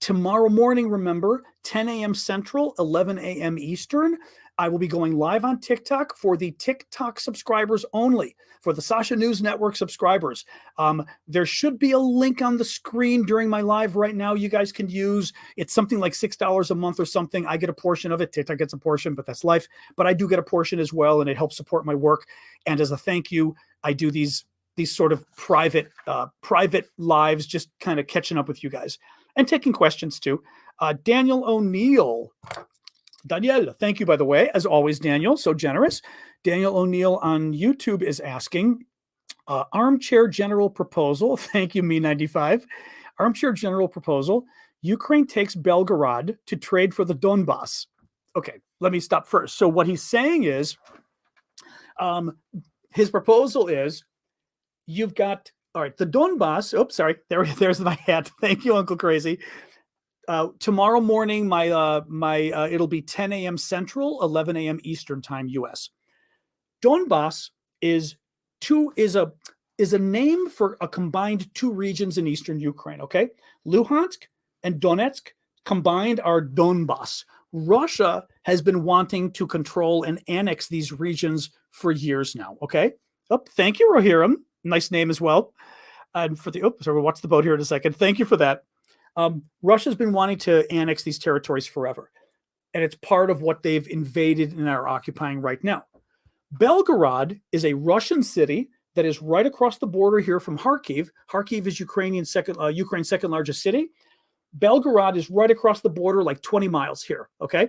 Tomorrow morning, remember, 10 a.m. Central, 11 a.m. Eastern, I will be going live on TikTok for the TikTok subscribers only, for the Sasha News Network subscribers. There should be a link on the screen during my live right now you guys can use. It's something like $6 a month or something. I get a portion of it. TikTok gets a portion, but that's life. But I do get a portion as well, and it helps support my work. And as a thank you, I do these sort of private lives, just kind of catching up with you guys and taking questions too. Daniel O'Neill. Danielle, thank you, by the way, as always, Daniel, so generous. Daniel O'Neill on YouTube is asking, armchair general proposal. Thank you, Me95. Armchair general proposal. Ukraine takes Belgorod to trade for the Donbass. Okay, let me stop first. So what he's saying is, his proposal is, you've got, all right, the Donbass. Oops, sorry, there's my hat. Thank you, Uncle Crazy. Tomorrow morning, it'll be 10 a.m. Central, 11 a.m. Eastern time, U.S. Donbass is a name for a combined two regions in eastern Ukraine. Okay, Luhansk and Donetsk combined are Donbass. Russia has been wanting to control and annex these regions for years now. Okay. Oh, thank you, Rohirrim. Nice name as well. And for the sorry, we'll watch the boat here in a second. Thank you for that. Russia's been wanting to annex these territories forever, and it's part of what they've invaded and are occupying right now. Belgorod is a Russian city that is right across the border here from Kharkiv. Kharkiv is Ukraine's second largest city. Belgorod is right across the border, like 20 miles here. Okay,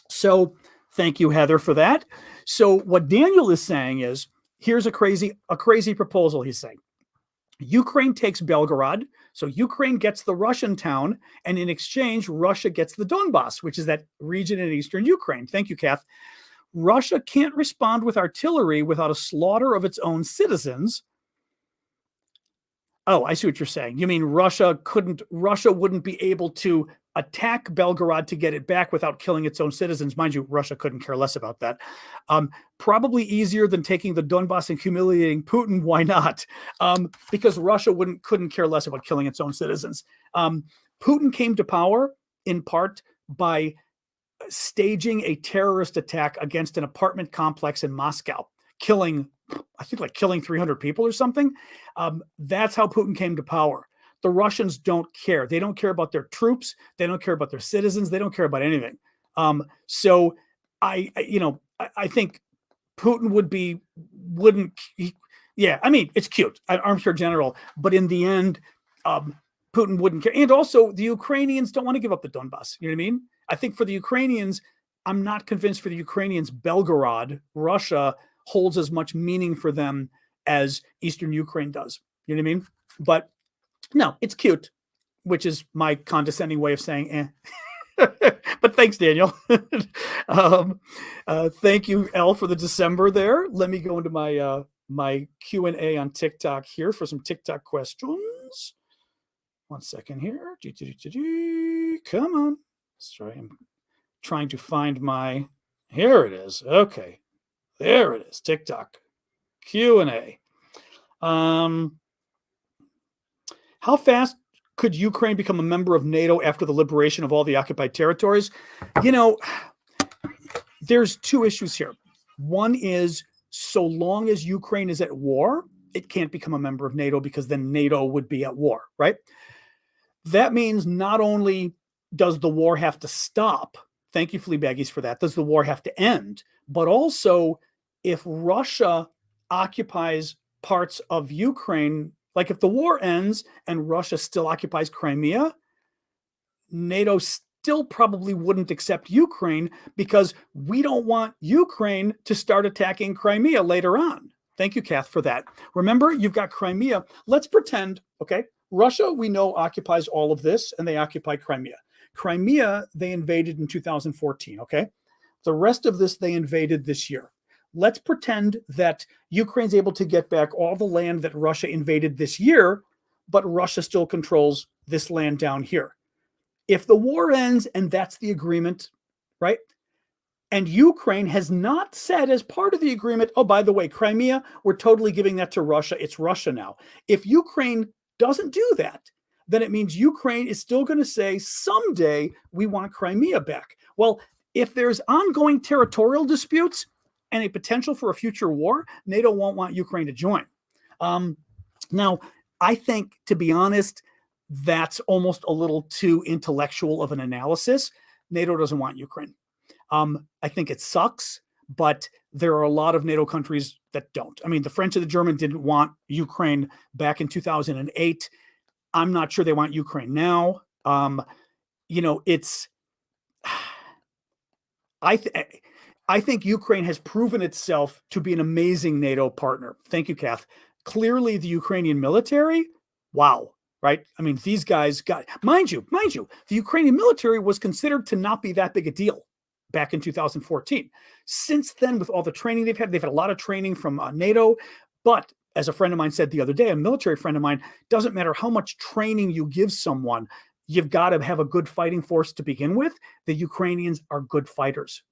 so thank you, Heather, for that. So what Daniel is saying is, here's a crazy proposal. He's saying, Ukraine takes Belgorod, so Ukraine gets the Russian town, and in exchange, Russia gets the Donbass, which is that region in eastern Ukraine. Thank you, Kath. Russia can't respond with artillery without a slaughter of its own citizens. Oh, I see what you're saying. You mean Russia wouldn't be able to attack Belgorod to get it back without killing its own citizens. Mind you, Russia couldn't care less about that. Probably easier than taking the Donbass and humiliating Putin. Why not? Because Russia couldn't care less about killing its own citizens. Putin came to power in part by staging a terrorist attack against an apartment complex in Moscow, killing 300 people or something. That's how Putin came to power. The Russians don't care. They don't care about their troops. They don't care about their citizens. They don't care about anything. So I think Putin I mean, it's cute, an armchair general, but in the end, Putin wouldn't care. And also the Ukrainians don't want to give up the Donbass. You know what I mean? I think for the Ukrainians, I'm not convinced for the Ukrainians, Belgorod, Russia holds as much meaning for them as Eastern Ukraine does. You know what I mean? But no, it's cute, which is my condescending way of saying eh. But thanks, Daniel. Thank you, Elle, for the December there. Let me go into my my Q&A on TikTok here for some TikTok questions. 1 second here. Come on. Sorry, I'm trying to find my. Here it is. Okay, there it is. TikTok Q&A. How fast could Ukraine become a member of NATO after the liberation of all the occupied territories? There's two issues here. One is, so long as Ukraine is at war, it can't become a member of NATO because then NATO would be at war, right? That means not only does the war have to stop, thank you, Fleabaggies, for that, does the war have to end, but also if Russia occupies parts of Ukraine, like if the war ends and Russia still occupies Crimea, NATO still probably wouldn't accept Ukraine because we don't want Ukraine to start attacking Crimea later on. Thank you, Kath, for that. Remember, you've got Crimea. Let's pretend, okay, Russia, we know, occupies all of this, and they occupy Crimea. Crimea, they invaded in 2014, okay? The rest of this, they invaded this year. Let's pretend that Ukraine's able to get back all the land that Russia invaded this year, but Russia still controls this land down here. If the war ends and that's the agreement, right? And Ukraine has not said as part of the agreement, oh, by the way, Crimea, we're totally giving that to Russia. It's Russia now. If Ukraine doesn't do that, then it means Ukraine is still going to say someday we want Crimea back. Well, if there's ongoing territorial disputes and a potential for a future war, NATO won't want Ukraine to join. Now, I think, to be honest, that's almost a little too intellectual of an analysis. NATO doesn't want Ukraine. I think it sucks, but there are a lot of NATO countries that don't. I mean, the French and the Germans didn't want Ukraine back in 2008. I'm not sure they want Ukraine now. It's. I think Ukraine has proven itself to be an amazing NATO partner. Thank you, Kath. Clearly, the Ukrainian military, wow, right? I mean, these guys got, mind you, the Ukrainian military was considered to not be that big a deal back in 2014. Since then, with all the training they've had a lot of training from NATO. But as a friend of mine said the other day, a military friend of mine, doesn't matter how much training you give someone, you've got to have a good fighting force to begin with. The Ukrainians are good fighters.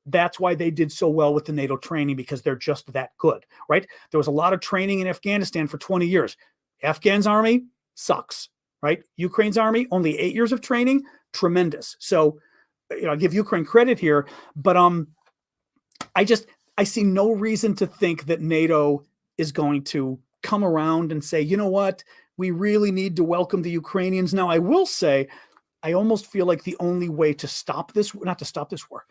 That's why they did so well with the NATO training, because they're just that good, right? There was a lot of training in Afghanistan for 20 years. Afghan's army sucks, right? Ukraine's army, only 8 years of training, tremendous. So, I give Ukraine credit here, but I see no reason to think that NATO is going to come around and say, you know what, we really need to welcome the Ukrainians. Now, I will say, I almost feel like the only way to stop this, not to stop this war,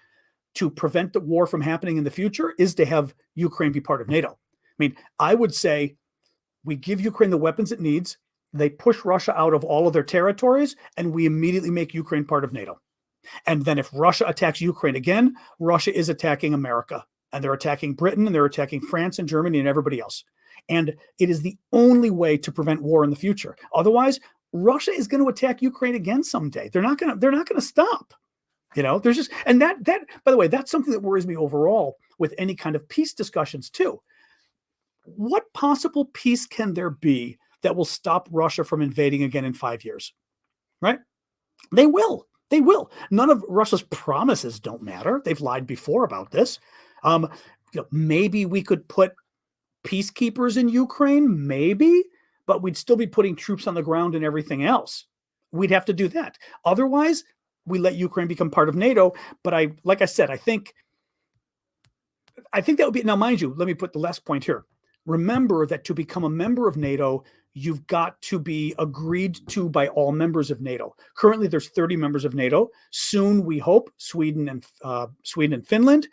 to prevent the war from happening in the future, is to have Ukraine be part of NATO. I mean, I would say we give Ukraine the weapons it needs, they push Russia out of all of their territories, and we immediately make Ukraine part of NATO. And then if Russia attacks Ukraine again, Russia is attacking America, and they're attacking Britain, and they're attacking France and Germany and everybody else. And it is the only way to prevent war in the future. Otherwise, Russia is going to attack Ukraine again someday. They're not going to stop. There's just, and that, by the way, that's something that worries me overall with any kind of peace discussions too. What possible peace can there be that will stop Russia from invading again in 5 years? Right? They will. None of Russia's promises don't matter. They've lied before about this. Maybe we could put peacekeepers in Ukraine, maybe, but we'd still be putting troops on the ground and everything else. We'd have to do that. Otherwise, we let Ukraine become part of NATO. But like I said, I think that would be, now mind you, let me put the last point here. Remember that to become a member of NATO, you've got to be agreed to by all members of NATO. Currently, there's 30 members of NATO. Soon, we hope, Sweden and Finland.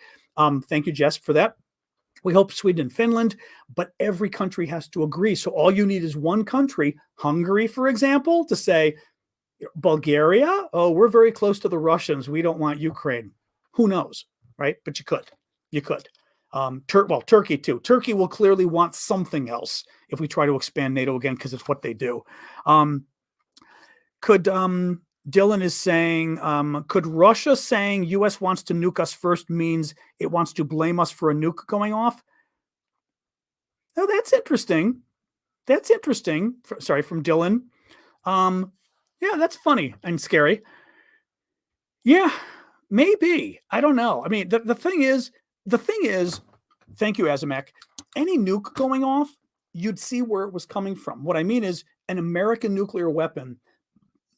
Thank you, Jess, for that. We hope Sweden and Finland, but every country has to agree. So all you need is one country, Hungary, for example, to say, Bulgaria, oh, we're very close to the Russians. We don't want Ukraine. Who knows, right? But you could. Turkey too. Turkey will clearly want something else if we try to expand NATO again, because it's what they do. Dylan is saying, could Russia saying U.S. wants to nuke us first means it wants to blame us for a nuke going off? Oh, that's interesting. That's interesting. Sorry, from Dylan. Yeah, that's funny and scary. Yeah, maybe. I don't know. I mean, the thing is, thank you, Azamak. Any nuke going off, you'd see where it was coming from. What I mean is an American nuclear weapon.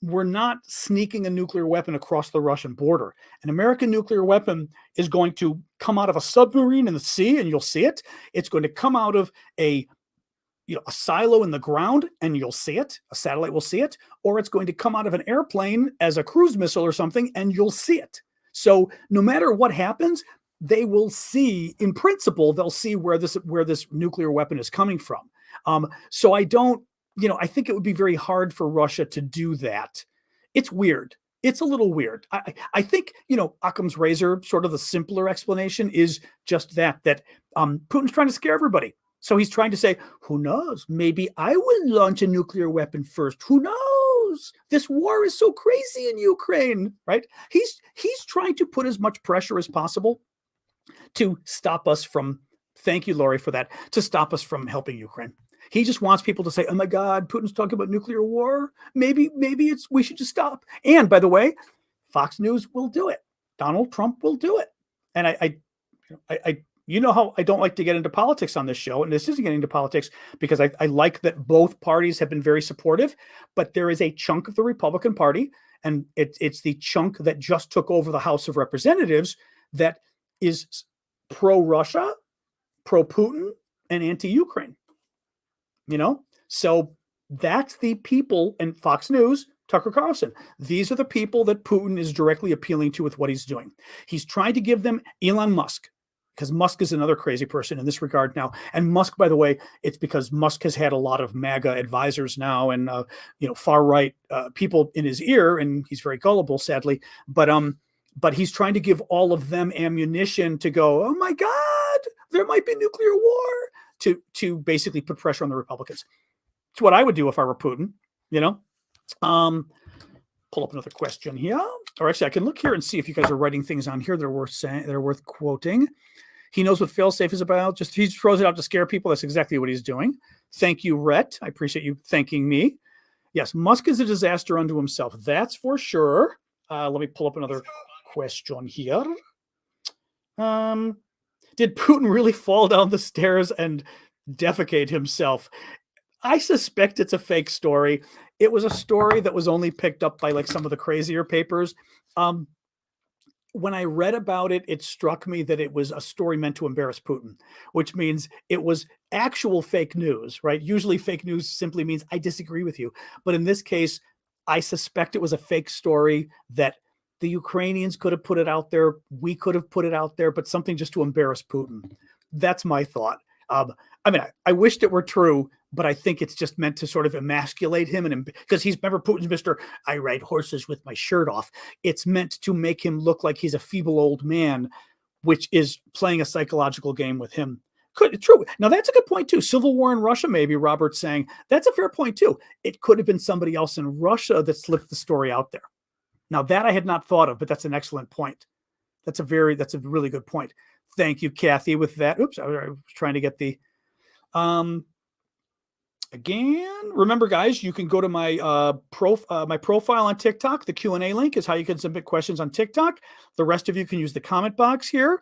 We're not sneaking a nuclear weapon across the Russian border. An American nuclear weapon is going to come out of a submarine in the sea, and you'll see it. It's going to come out of a a silo in the ground, and you'll see it. A satellite will see it, or it's going to come out of an airplane as a cruise missile or something, and you'll see it. So no matter what happens, they will see. In principle, they'll see where this nuclear weapon is coming from. So I don't. I think it would be very hard for Russia to do that. It's weird. It's a little weird. I think Occam's razor, sort of the simpler explanation, is just that Putin's trying to scare everybody. So he's trying to say, who knows? Maybe I will launch a nuclear weapon first. Who knows? This war is so crazy in Ukraine, right? He's trying to put as much pressure as possible to stop us from. Thank you, Lori, for that. To stop us from helping Ukraine. He just wants people to say, "Oh my God, Putin's talking about nuclear war. Maybe we should just stop." And by the way, Fox News will do it. Donald Trump will do it. And how I don't like to get into politics on this show, and this isn't getting into politics because I like that both parties have been very supportive, but there is a chunk of the Republican Party, and it's the chunk that just took over the House of Representatives that is pro-Russia, pro-Putin, and anti-Ukraine. So that's the people, and Fox News, Tucker Carlson. These are the people that Putin is directly appealing to with what he's doing. He's trying to give them Elon Musk, because Musk is another crazy person in this regard now. And Musk, by the way, it's because Musk has had a lot of MAGA advisors now, and far right people in his ear, and he's very gullible, sadly. But he's trying to give all of them ammunition to go, oh my God, there might be nuclear war, to basically put pressure on the Republicans. It's what I would do if I were Putin. Pull up another question here. Or actually, I can look here and see if you guys are writing things on here that are worth saying, that are worth quoting. He knows what failsafe is about. He throws it out to scare people. That's exactly what he's doing. Thank you, Rhett. I appreciate you thanking me. Yes, Musk is a disaster unto himself. That's for sure. Let me pull up another question here. Did Putin really fall down the stairs and defecate himself? I suspect it's a fake story. It was a story that was only picked up by some of the crazier papers. When I read about it, it struck me that it was a story meant to embarrass Putin, which means it was actual fake news, right? Usually fake news simply means I disagree with you. But in this case, I suspect it was a fake story that the Ukrainians could have put it out there. We could have put it out there, but something just to embarrass Putin. That's my thought. I wished it were true, but I think it's just meant to sort of emasculate him, and because Putin's Mr. I ride horses with my shirt off. It's meant to make him look like he's a feeble old man, which is playing a psychological game with him. True. Now that's a good point too. Civil war in Russia, maybe Robert's saying that's a fair point too. It could have been somebody else in Russia that slipped the story out there. Now that I had not thought of, but that's an excellent point. That's a really good point. Thank you, Kathy, with that. Oops, I was trying to get the, again, remember guys, you can go to my my profile on TikTok. The Q&A link is how you can submit questions on TikTok. The rest of you can use the comment box here.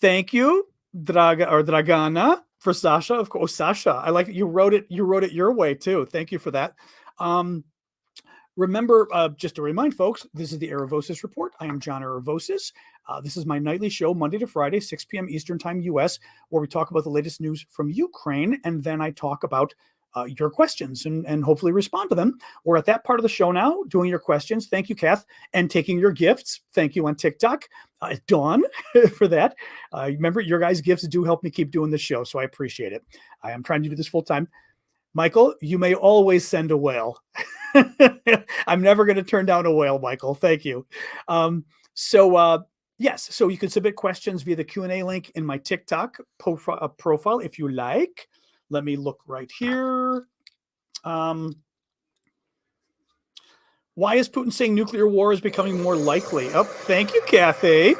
Thank you, Dragana, for Sasha. Of course, Sasha, I like it. You wrote it your way too. Thank you for that. Remember, just to remind folks, this is the Aravosis Report. I am John Aravosis. This is my nightly show, Monday to Friday, 6 p.m. Eastern Time, U.S., where we talk about the latest news from Ukraine, and then I talk about your questions and hopefully respond to them. We're at that part of the show now, doing your questions. Thank you, Kath, and taking your gifts. Thank you on TikTok, Dawn, for that. Remember, your guys' gifts do help me keep doing the show, so I appreciate it. I am trying to do this full time. Michael, you may always send a whale. I'm never going to turn down a whale, Michael. Thank you. Yes, so you can submit questions via the Q&A link in my TikTok profile if you like. Let me look right here. Why is Putin saying nuclear war is becoming more likely? Oh, thank you, Kathy.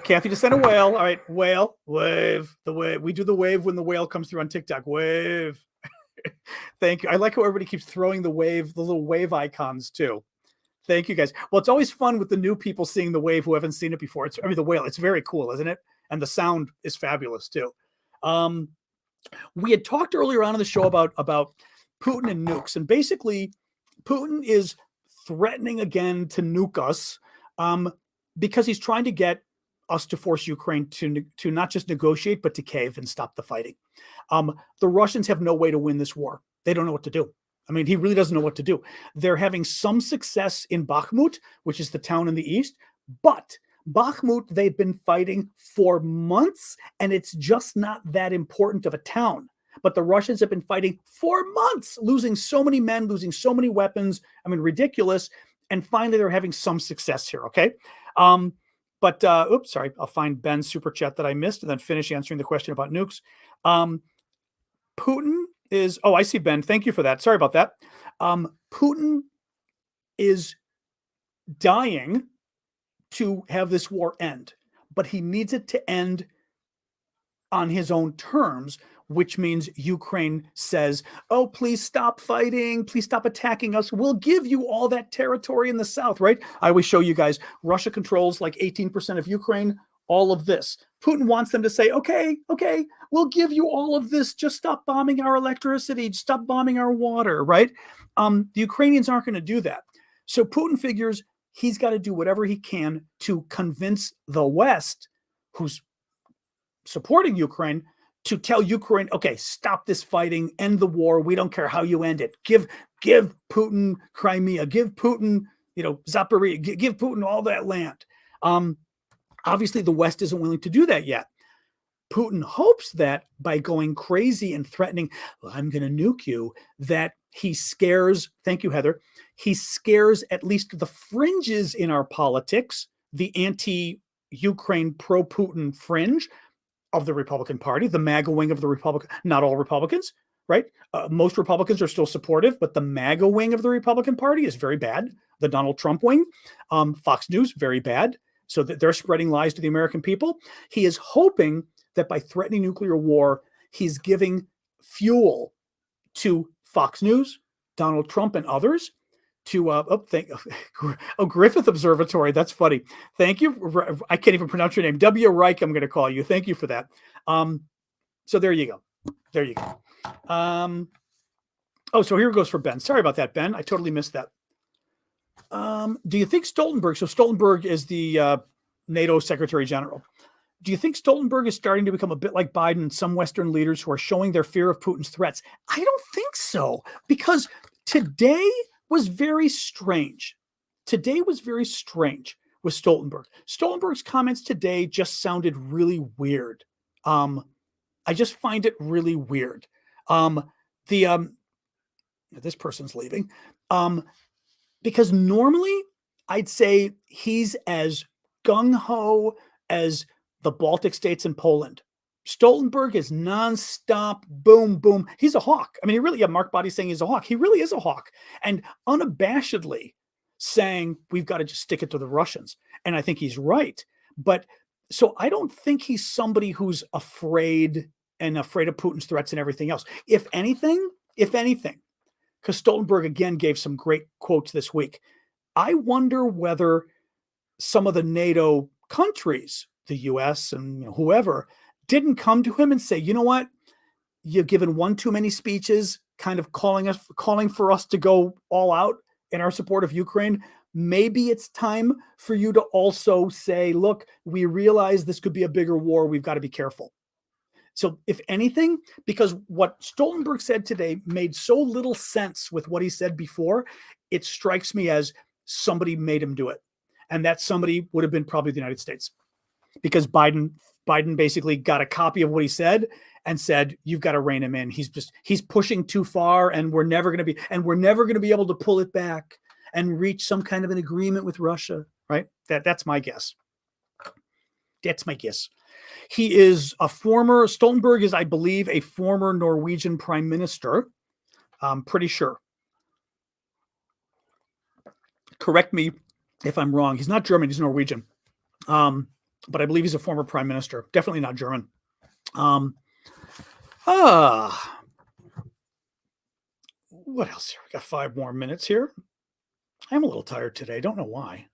Kathy just sent a whale. All right, whale, wave, the wave. We do the wave when the whale comes through on TikTok. Wave. Thank you. I like how everybody keeps throwing the wave, the little wave icons too. Thank you guys. Well, it's always fun with the new people seeing the wave who haven't seen it before. The whale. It's very cool, isn't it? And the sound is fabulous too. We had talked earlier on in the show about Putin and nukes, and basically, Putin is threatening again to nuke us because he's trying to get us to force Ukraine to not just negotiate, but to cave and stop the fighting. The Russians have no way to win this war. They don't know what to do. I mean, he really doesn't know what to do. They're having some success in Bakhmut, which is the town in the east, but Bakhmut, they've been fighting for months, and it's just not that important of a town. But the Russians have been fighting for months, losing so many men, losing so many weapons. I mean, ridiculous. And finally, they're having some success here, okay? Oops, sorry. I'll find Ben's super chat that I missed and then finish answering the question about nukes. Putin is, I see Ben. Thank you for that. Sorry about that. Putin is dying to have this war end, but he needs it to end on his own terms, which means Ukraine says, oh, please stop fighting. Please stop attacking us. We'll give you all that territory in the south, right? I always show you guys, Russia controls like 18% of Ukraine, all of this. Putin wants them to say, okay, we'll give you all of this. Just stop bombing our electricity. Stop bombing our water, right? The Ukrainians aren't going to do that. So Putin figures he's got to do whatever he can to convince the West, who's supporting Ukraine, to tell Ukraine, okay, stop this fighting, end the war. We don't care how you end it. Give Putin Crimea, give Putin, Zaporizhzhia, give Putin all that land. Obviously, the West isn't willing to do that yet. Putin hopes that by going crazy and threatening, well, I'm going to nuke you, that he scares, thank you, Heather, he scares at least the fringes in our politics, the anti-Ukraine, pro-Putin fringe of the Republican Party, the MAGA wing of the Republican, not all Republicans, right? Most Republicans are still supportive, but the MAGA wing of the Republican Party is very bad. The Donald Trump wing, Fox News, very bad. So that they're spreading lies to the American people. He is hoping that by threatening nuclear war, he's giving fuel to Fox News, Donald Trump, and others to Griffith Observatory. That's funny. Thank you. I can't even pronounce your name. W. Reich, I'm going to call you. Thank you for that. So there you go. So here it goes for Ben. Sorry about that, Ben. I totally missed that. Do you think Stoltenberg, so Stoltenberg is the NATO Secretary General. Do you think Stoltenberg is starting to become a bit like Biden and some Western leaders who are showing their fear of Putin's threats? I don't think so, because today was very strange. Today was very strange with Stoltenberg. Stoltenberg's comments today just sounded really weird. I just find it really weird. This person's leaving. Because normally I'd say he's as gung-ho as the Baltic states and Poland. Stoltenberg is nonstop, boom, boom. He's a hawk. I mean, he really, Mark Body's saying he's a hawk. He really is a hawk. And unabashedly saying, we've got to just stick it to the Russians. And I think he's right. But so I don't think he's somebody who's afraid of Putin's threats and everything else. If anything, because Stoltenberg again gave some great quotes this week, I wonder whether some of the NATO countries, the US and whoever, didn't come to him and say, you know what, you've given one too many speeches, kind of calling for us to go all out in our support of Ukraine. Maybe it's time for you to also say, look, we realize this could be a bigger war. We've got to be careful. So if anything, because what Stoltenberg said today made so little sense with what he said before, it strikes me as somebody made him do it. And that somebody would have been probably the United States, because Biden basically got a copy of what he said and said, you've got to rein him in. He's pushing too far, and we're never going to be able to pull it back and reach some kind of an agreement with Russia, right? That's my guess. That's my guess. He is Stoltenberg is, I believe, a former Norwegian prime minister. I'm pretty sure. Correct me if I'm wrong. He's not German, he's Norwegian. but I believe he's a former prime minister. Definitely not German. What else here? We got 5 more minutes here. I'm a little tired today. Don't know why.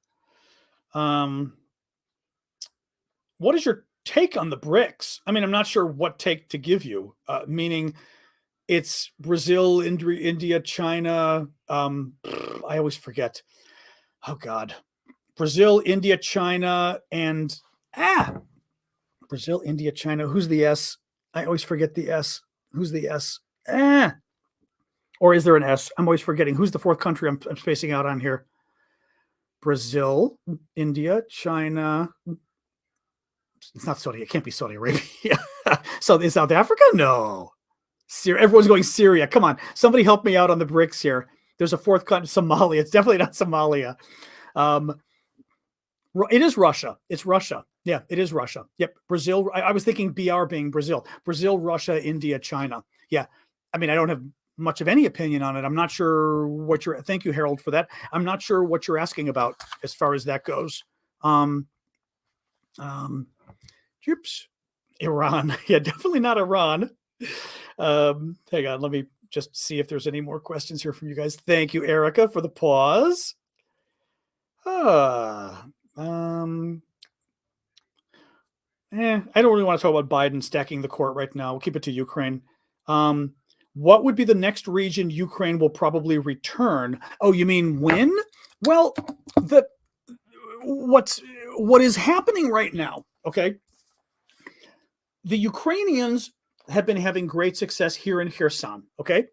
What is your take on the BRICS? I mean, I'm not sure what take to give you, meaning it's Brazil, India, China. I always forget. Oh, God. Brazil, India, China, and Brazil, India, China. Who's the S? I always forget the S. Who's the S? Or is there an S? I'm always forgetting. Who's the fourth country I'm spacing out on here? Brazil, India, China. It's not Saudi. It can't be Saudi Arabia. So is South Africa? No. Syria. Everyone's going Syria. Come on. Somebody help me out on the BRICS here. There's a fourth country, Somalia. It's definitely not Somalia. It is Russia. It's Russia. Yeah, it is Russia. Yep. Brazil. I was thinking BR being Brazil. Brazil, Russia, India, China. Yeah. I mean, I don't have much of any opinion on it. I'm not sure what you're, thank you, Harold, for that. I'm not sure what you're asking about as far as that goes. Oops. Iran. Yeah, definitely not Iran. Hang on. Let me just see if there's any more questions here from you guys. Thank you, Erica, for the pause. I don't really want to talk about Biden stacking the court right now. We'll keep it to Ukraine. What would be the next region Ukraine will probably return? Oh, you mean when? Well, what is happening right now, okay? The Ukrainians have been having great success here in Kherson, okay?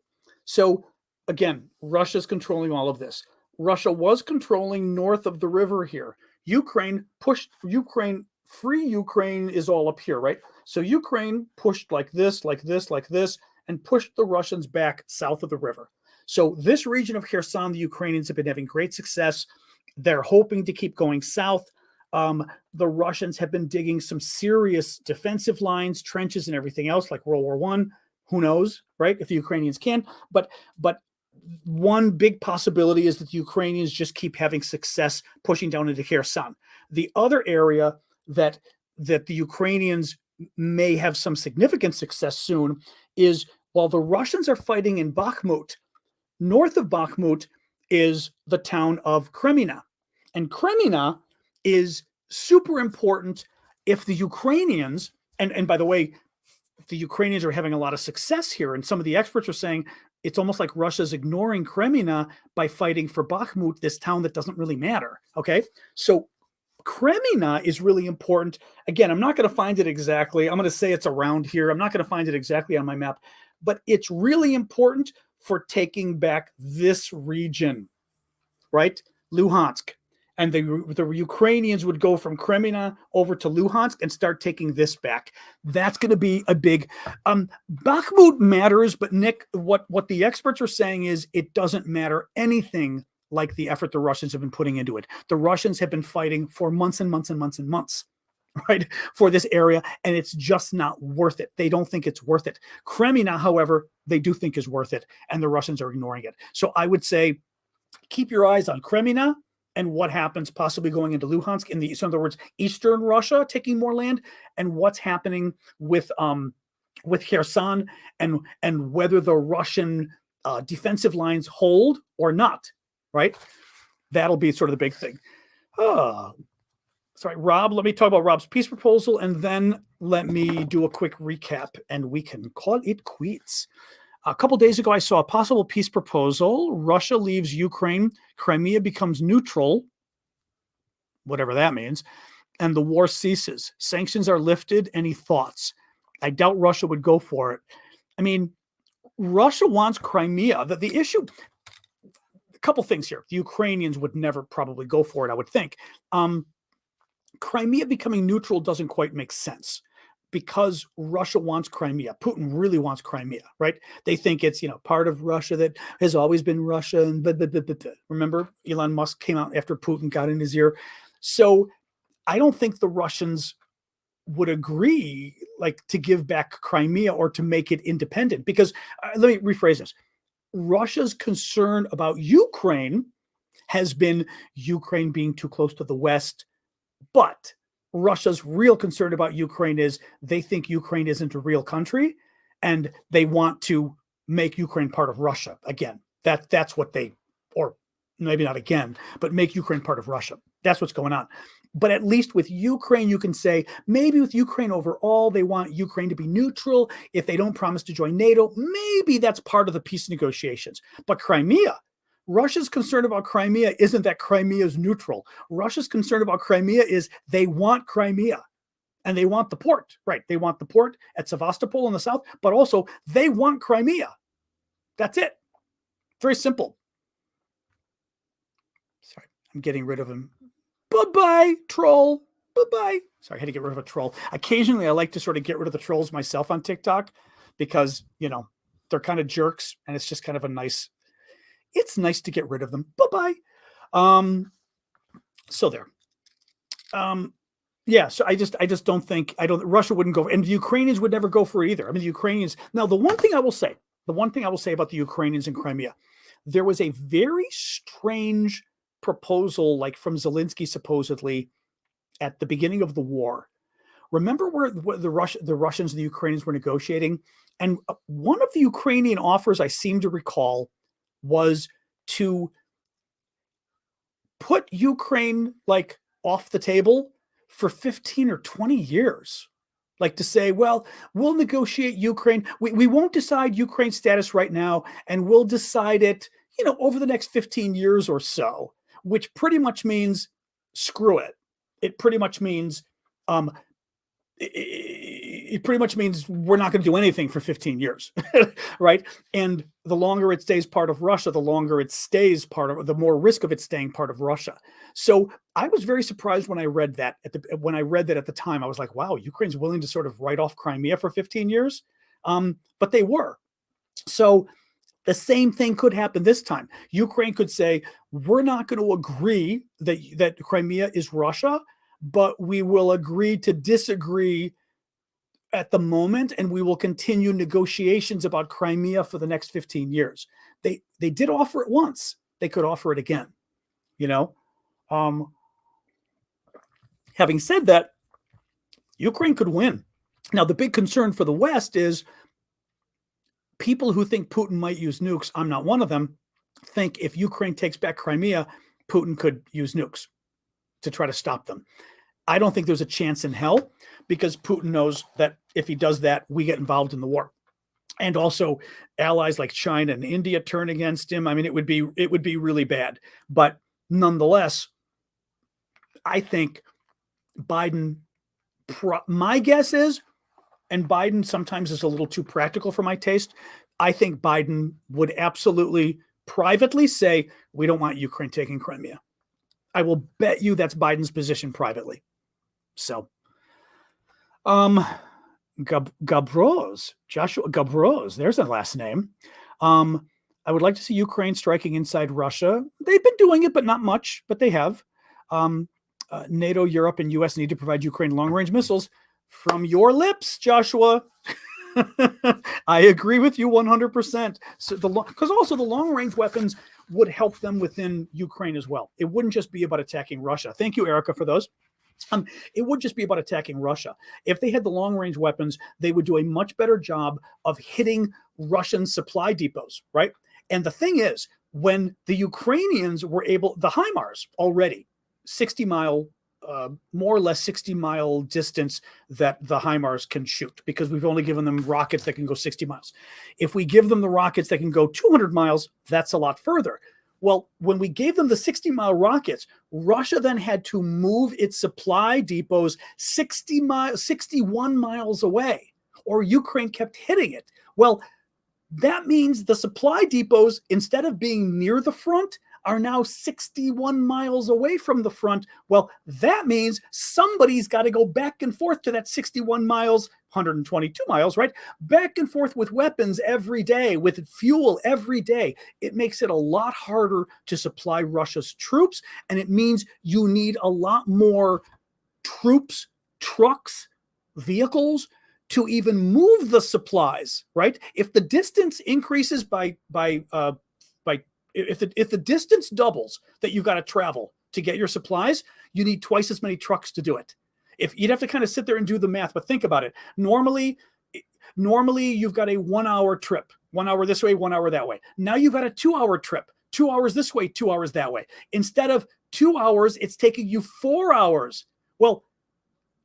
So, again, Russia's controlling all of this. Russia was controlling north of the river here. Ukraine pushed Ukraine, free Ukraine is all up here, right? So Ukraine pushed like this, and pushed the Russians back south of the river. So this region of Kherson, the Ukrainians have been having great success. They're hoping to keep going south. The Russians have been digging some serious defensive lines, trenches, and everything else, like World War I. Who knows, right? If the Ukrainians can. But one big possibility is that the Ukrainians just keep having success pushing down into Kherson. The other area that the Ukrainians may have some significant success soon is while the Russians are fighting in Bakhmut, north of Bakhmut is the town of Kremina. And Kremina is super important if the Ukrainians, and by the way, the Ukrainians are having a lot of success here. And some of the experts are saying it's almost like Russia's ignoring Kremina by fighting for Bakhmut, this town that doesn't really matter. Okay. So Kremina is really important. Again, I'm not going to find it exactly. I'm going to say it's around here. I'm not going to find it exactly on my map, but it's really important for taking back this region, right? Luhansk. And the Ukrainians would go from Kremina over to Luhansk and start taking this back. That's going to be a big... Bakhmut matters, but Nick, what the experts are saying is it doesn't matter anything like the effort the Russians have been putting into it. The Russians have been fighting for months and months and months and months, right, for this area, and it's just not worth it. They don't think it's worth it. Kremina, however, they do think is worth it, and the Russians are ignoring it. So I would say keep your eyes on Kremina and what happens possibly going into Luhansk, in other words, eastern Russia taking more land, and what's happening with Kherson, and whether the Russian defensive lines hold or not, right? That'll be sort of the big thing. Sorry, Rob, let me talk about Rob's peace proposal, and then let me do a quick recap, and we can call it quits. A couple days ago, I saw a possible peace proposal. Russia leaves Ukraine. Crimea becomes neutral, whatever that means, and the war ceases. Sanctions are lifted. Any thoughts? I doubt Russia would go for it. I mean, Russia wants Crimea. The issue, a couple things here. The Ukrainians would never probably go for it, I would think. Crimea becoming neutral doesn't quite make sense, because Russia wants Crimea. Putin really wants Crimea, right? They think it's, part of Russia that has always been Russia. And remember, Elon Musk came out after Putin got in his ear. So I don't think the Russians would agree, to give back Crimea or to make it independent, because let me rephrase this. Russia's concern about Ukraine has been Ukraine being too close to the West, but Russia's real concern about Ukraine is they think Ukraine isn't a real country, and they want to make Ukraine part of Russia again. That's what they, or maybe not again, but make Ukraine part of Russia. That's what's going on. But at least with Ukraine, you can say maybe with Ukraine overall, they want Ukraine to be neutral. If they don't promise to join NATO, maybe that's part of the peace negotiations. But Crimea, Russia's concern about Crimea isn't that Crimea is neutral. Russia's concern about Crimea is they want Crimea. And they want the port, right? They want the port at Sevastopol in the south, but also they want Crimea. That's it. Very simple. Sorry, I'm getting rid of him. Bye-bye, troll. Bye-bye. Sorry, I had to get rid of a troll. Occasionally, I like to sort of get rid of the trolls myself on TikTok because, they're kind of jerks, and it's just kind of it's nice to get rid of them. Bye-bye. So there. Yeah, so I just don't think Russia wouldn't go, and the Ukrainians would never go for it either. I mean, the Ukrainians. Now, the one thing I will say about the Ukrainians in Crimea, there was a very strange proposal, like from Zelensky, supposedly at the beginning of the war. Remember where the Russians and the Ukrainians were negotiating, and one of the Ukrainian offers I seem to recall was to put Ukraine like off the table for 15 or 20 years. Like to say, well, we'll negotiate Ukraine. We won't decide Ukraine's status right now, and we'll decide it, over the next 15 years or so, which pretty much means screw it. It pretty much means it pretty much means we're not going to do anything for 15 years, right? And the longer it stays part of Russia, the longer it stays the more risk of it staying part of Russia. So I was very surprised when I read that at the time. I was like, wow, Ukraine's willing to sort of write off Crimea for 15 years. But they were. So the same thing could happen this time. Ukraine could say, we're not going to agree that Crimea is Russia, but we will agree to disagree at the moment, and we will continue negotiations about Crimea for the next 15 years. They did offer it once. They could offer it again. Having said that, Ukraine could win. Now, the big concern for the West is people who think Putin might use nukes, I'm not one of them, think if Ukraine takes back Crimea, Putin could use nukes to try to stop them. I don't think there's a chance in hell, because Putin knows that if he does that, we get involved in the war. And also allies like China and India turn against him. I mean, it would be really bad. But nonetheless, I think Biden, my guess is, and Biden sometimes is a little too practical for my taste, I think Biden would absolutely privately say, we don't want Ukraine taking Crimea. I will bet you that's Biden's position privately. So, Gabros, Joshua Gabros, there's a last name. I would like to see Ukraine striking inside Russia. They've been doing it, but not much, but they have. NATO, Europe, and US need to provide Ukraine long-range missiles. From your lips, Joshua. I agree with you 100%. So because also the long-range weapons would help them within Ukraine as well. It wouldn't just be about attacking Russia. Thank you, Erica, for those. It would just be about attacking Russia. If they had the long-range weapons, they would do a much better job of hitting Russian supply depots, right? And the thing is, when the Ukrainians were able, the HIMARS already, 60-mile, more or less 60-mile distance that the HIMARS can shoot, because we've only given them rockets that can go 60 miles. If we give them the rockets that can go 200 miles, that's a lot further. Well, when we gave them the 60-mile rockets, Russia then had to move its supply depots 61 miles away, or Ukraine kept hitting it. Well, that means the supply depots, instead of being near the front, are now 61 miles away from the front. Well, that means somebody's got to go back and forth to that 61 miles, 122 miles, right? Back and forth with weapons every day, with fuel every day. It makes it a lot harder to supply Russia's troops, and it means you need a lot more troops, trucks, vehicles to even move the supplies, right? If the distance increases if the distance doubles that you've got to travel to get your supplies, you need twice as many trucks to do it. If you'd have to kind of sit there and do the math, but think about it. Normally you've got a 1 hour trip, 1 hour this way, 1 hour that way. Now you've got a 2 hour trip, 2 hours this way, 2 hours that way. Instead of 2 hours, it's taking you 4 hours. Well,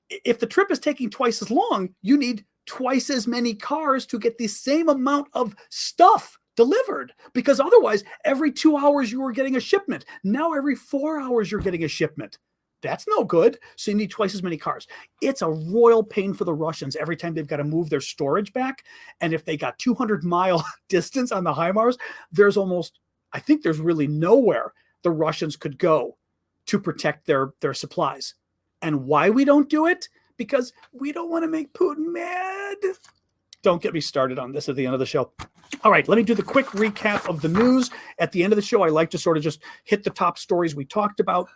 if the trip is taking twice as long, you need twice as many cars to get the same amount of stuff delivered, because otherwise every 2 hours you were getting a shipment. Now every 4 hours you're getting a shipment. That's no good. So you need twice as many cars. It's a royal pain for the Russians every time they've got to move their storage back. And if they got 200-mile distance on the HIMARS, I think there's really nowhere the Russians could go to protect their supplies. And why we don't do it? Because we don't want to make Putin mad. Don't get me started on this at the end of the show. All right, let me do the quick recap of the news. At the end of the show, I like to sort of just hit the top stories we talked about.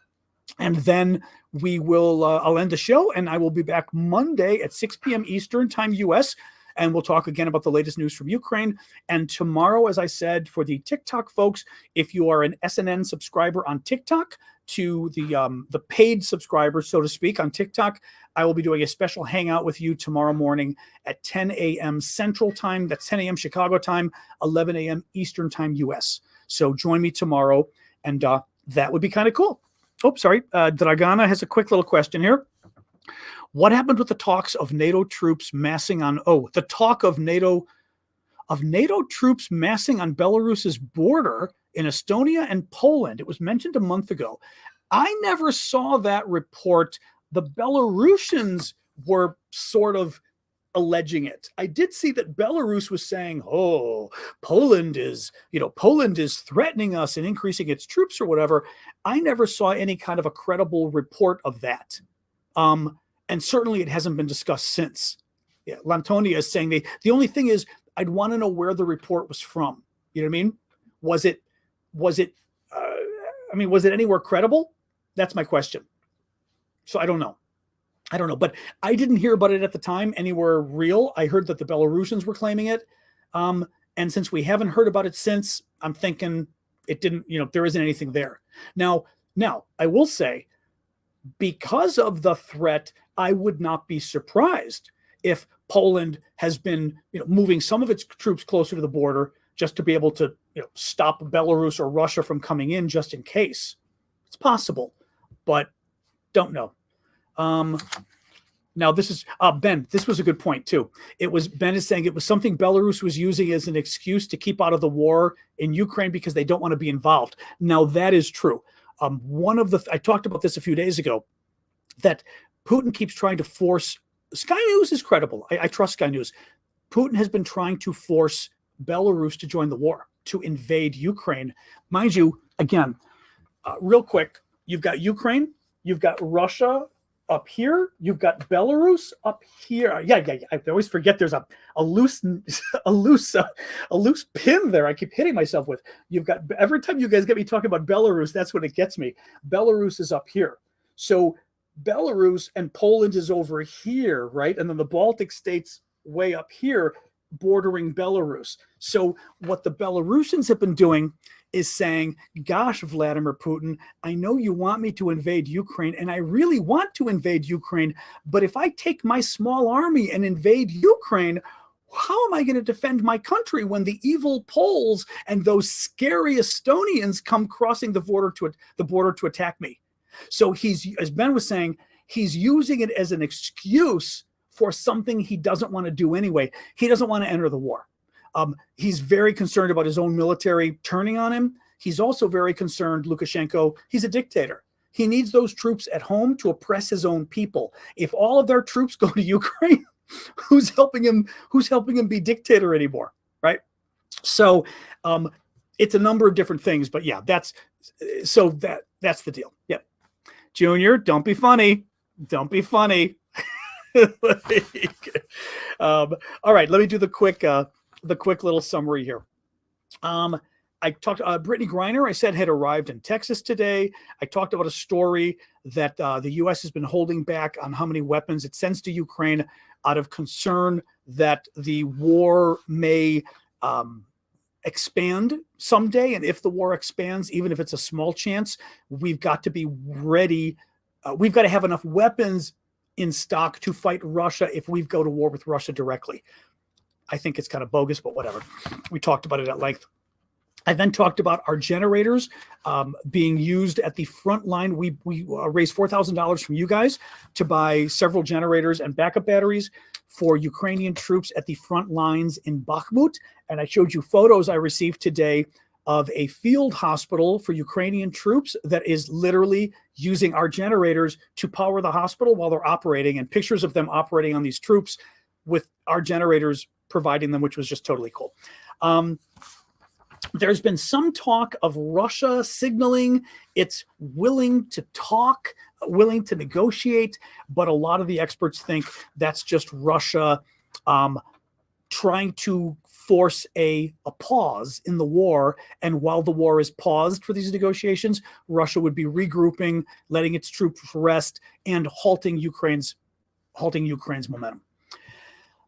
And then we will, I'll end the show, and I will be back Monday at 6 p.m. Eastern time, U.S., and we'll talk again about the latest news from Ukraine. And tomorrow, as I said, for the TikTok folks, if you are an SNN subscriber on TikTok, to the paid subscribers, so to speak, on TikTok, I will be doing a special hangout with you tomorrow morning at 10 a.m. Central Time. That's 10 a.m. Chicago time, 11 a.m. Eastern Time, U.S. So join me tomorrow, and that would be kind of cool. Oh, sorry. Dragana has a quick little question here. What happened with the talks of NATO troops massing on? The talk of NATO troops massing on Belarus's border in Estonia and Poland. It was mentioned a month ago. I never saw that report. The Belarusians were sort of alleging it. I did see that Belarus was saying, Poland is threatening us and increasing its troops or whatever. I never saw any kind of a credible report of that. And certainly it hasn't been discussed since. Yeah, Lantonia is saying the only thing is I'd want to know where the report was from. You know what I mean? Was it anywhere credible? That's my question. So I don't know, but I didn't hear about it at the time anywhere real. I heard that the Belarusians were claiming it. And since we haven't heard about it since, I'm thinking it didn't, there isn't anything there. Now I will say, because of the threat, I would not be surprised if Poland has been, moving some of its troops closer to the border just to be able to, stop Belarus or Russia from coming in just in case. It's possible, but don't know. Now this is Ben. This was a good point too. Ben is saying it was something Belarus was using as an excuse to keep out of the war in Ukraine because they don't want to be involved. Now that is true. I talked about this a few days ago, that Putin keeps trying to force. Sky News is credible. I trust Sky News. Putin has been trying to force Belarus to join the war, to invade Ukraine. Mind you, again, real quick, you've got Ukraine, you've got Russia up here, you've got Belarus up here. Yeah. I always forget there's a loose pin there. I keep hitting myself with. You've got, every time you guys get me talking about Belarus, that's when it gets me. Belarus is up here. So Belarus and Poland is over here, right? And then the Baltic states way up here, bordering Belarus. So what the Belarusians have been doing is saying, gosh, Vladimir Putin, I know you want me to invade Ukraine, and I really want to invade Ukraine, but if I take my small army and invade Ukraine, how am I going to defend my country when the evil Poles and those scary Estonians come crossing the border to attack me? So he's, as Ben was saying, he's using it as an excuse for something he doesn't want to do anyway. He doesn't want to enter the war. He's very concerned about his own military turning on him. He's also very concerned, Lukashenko, he's a dictator. He needs those troops at home to oppress his own people. If all of their troops go to Ukraine, who's helping him be dictator anymore, right? So it's a number of different things, but yeah, that's the deal. Yep. Junior, don't be funny. Don't be funny. All right, let me do the quick little summary here. I talked Brittany Griner, I said, had arrived in Texas today. I talked about a story that the U.S. has been holding back on how many weapons it sends to Ukraine out of concern that the war may expand someday. And if the war expands, even if it's a small chance, we've got to be ready. We've got to have enough weapons in stock to fight Russia if we go to war with Russia directly. I think it's kind of bogus, but whatever. We talked about it at length. I then talked about our generators being used at the front line. We raised $4,000 from you guys to buy several generators and backup batteries for Ukrainian troops at the front lines in Bakhmut. And I showed you photos I received today of a field hospital for Ukrainian troops that is literally using our generators to power the hospital while they're operating, and pictures of them operating on these troops with our generators providing them, which was just totally cool. There's been some talk of Russia signaling it's willing to talk, willing to negotiate, but a lot of the experts think that's just Russia trying to force a pause in the war. And while the war is paused for these negotiations, Russia would be regrouping, letting its troops rest, and halting Ukraine's momentum.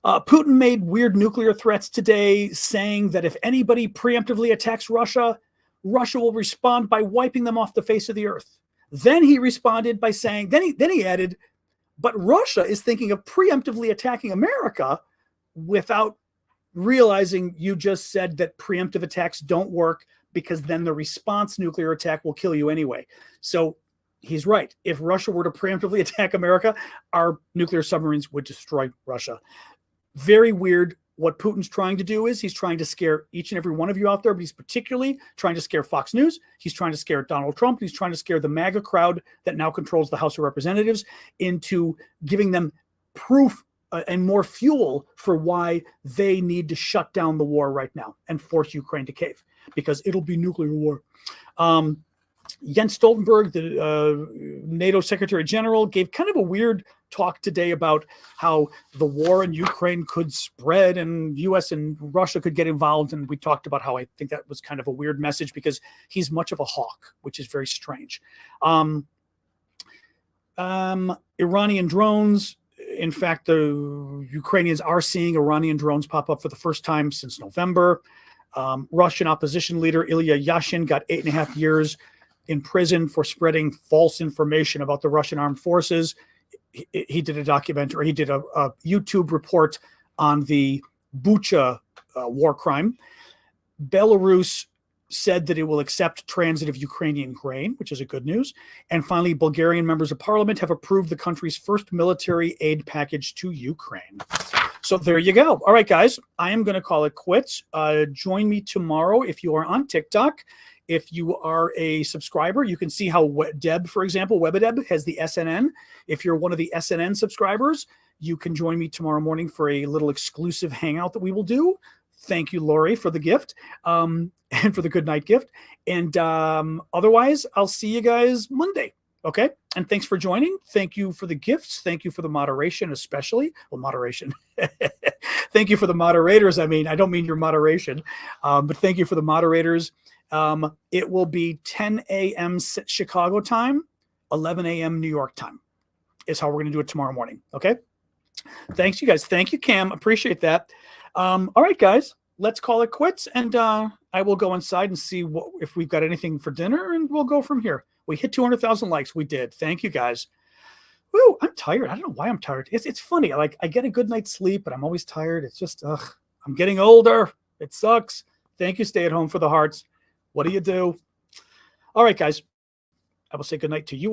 Putin made weird nuclear threats today, saying that if anybody preemptively attacks Russia, Russia will respond by wiping them off the face of the earth. Then he responded by saying, then he added, but Russia is thinking of preemptively attacking America, without realizing you just said that preemptive attacks don't work, because then the response nuclear attack will kill you anyway. So he's right. If Russia were to preemptively attack America, our nuclear submarines would destroy Russia. Very weird. What Putin's trying to do is he's trying to scare each and every one of you out there, but he's particularly trying to scare Fox News. He's trying to scare Donald Trump. He's trying to scare the MAGA crowd that now controls the House of Representatives into giving them proof and more fuel for why they need to shut down the war right now and force Ukraine to cave, because it'll be nuclear war. Jens Stoltenberg, the NATO Secretary General, gave kind of a weird talk today about how the war in Ukraine could spread and US and Russia could get involved. And we talked about how I think that was kind of a weird message, because he's much of a hawk, which is very strange. Iranian drones. In fact, the Ukrainians are seeing Iranian drones pop up for the first time since November. Russian opposition leader Ilya Yashin got 8.5 years in prison for spreading false information about the Russian armed forces. He did a documentary, he did a YouTube report on the Bucha war crime. Belarus said that it will accept transit of Ukrainian grain, which is a good news. And finally, Bulgarian members of parliament have approved the country's first military aid package to Ukraine. So there you go. All right, guys, I am going to call it quits. Join me tomorrow if you are on TikTok. If you are a subscriber, you can see how Deb, for example, Webadeb has the SNN. If you're one of the SNN subscribers, you can join me tomorrow morning for a little exclusive hangout that we will do. Thank you, Lori, for the gift and for the good night gift. And otherwise, I'll see you guys Monday. Okay. And thanks for joining. Thank you for the gifts. Thank you for the moderation, especially. Well, moderation. Thank you for the moderators. I mean, I don't mean your moderation, but thank you for the moderators. It will be 10 a.m. Chicago time, 11 a.m. New York time is how we're going to do it tomorrow morning. Okay. Thanks, you guys. Thank you, Cam. Appreciate that. All right, guys, let's call it quits. And I will go inside and see if we've got anything for dinner, and we'll go from here. We hit 200,000 likes. We did. Thank you, guys. Woo, I'm tired. I don't know why I'm tired. It's funny. Like, I get a good night's sleep, but I'm always tired. It's just, I'm getting older. It sucks. Thank you, Stay at Home for the Hearts. What do you do? All right, guys. I will say good night to you all.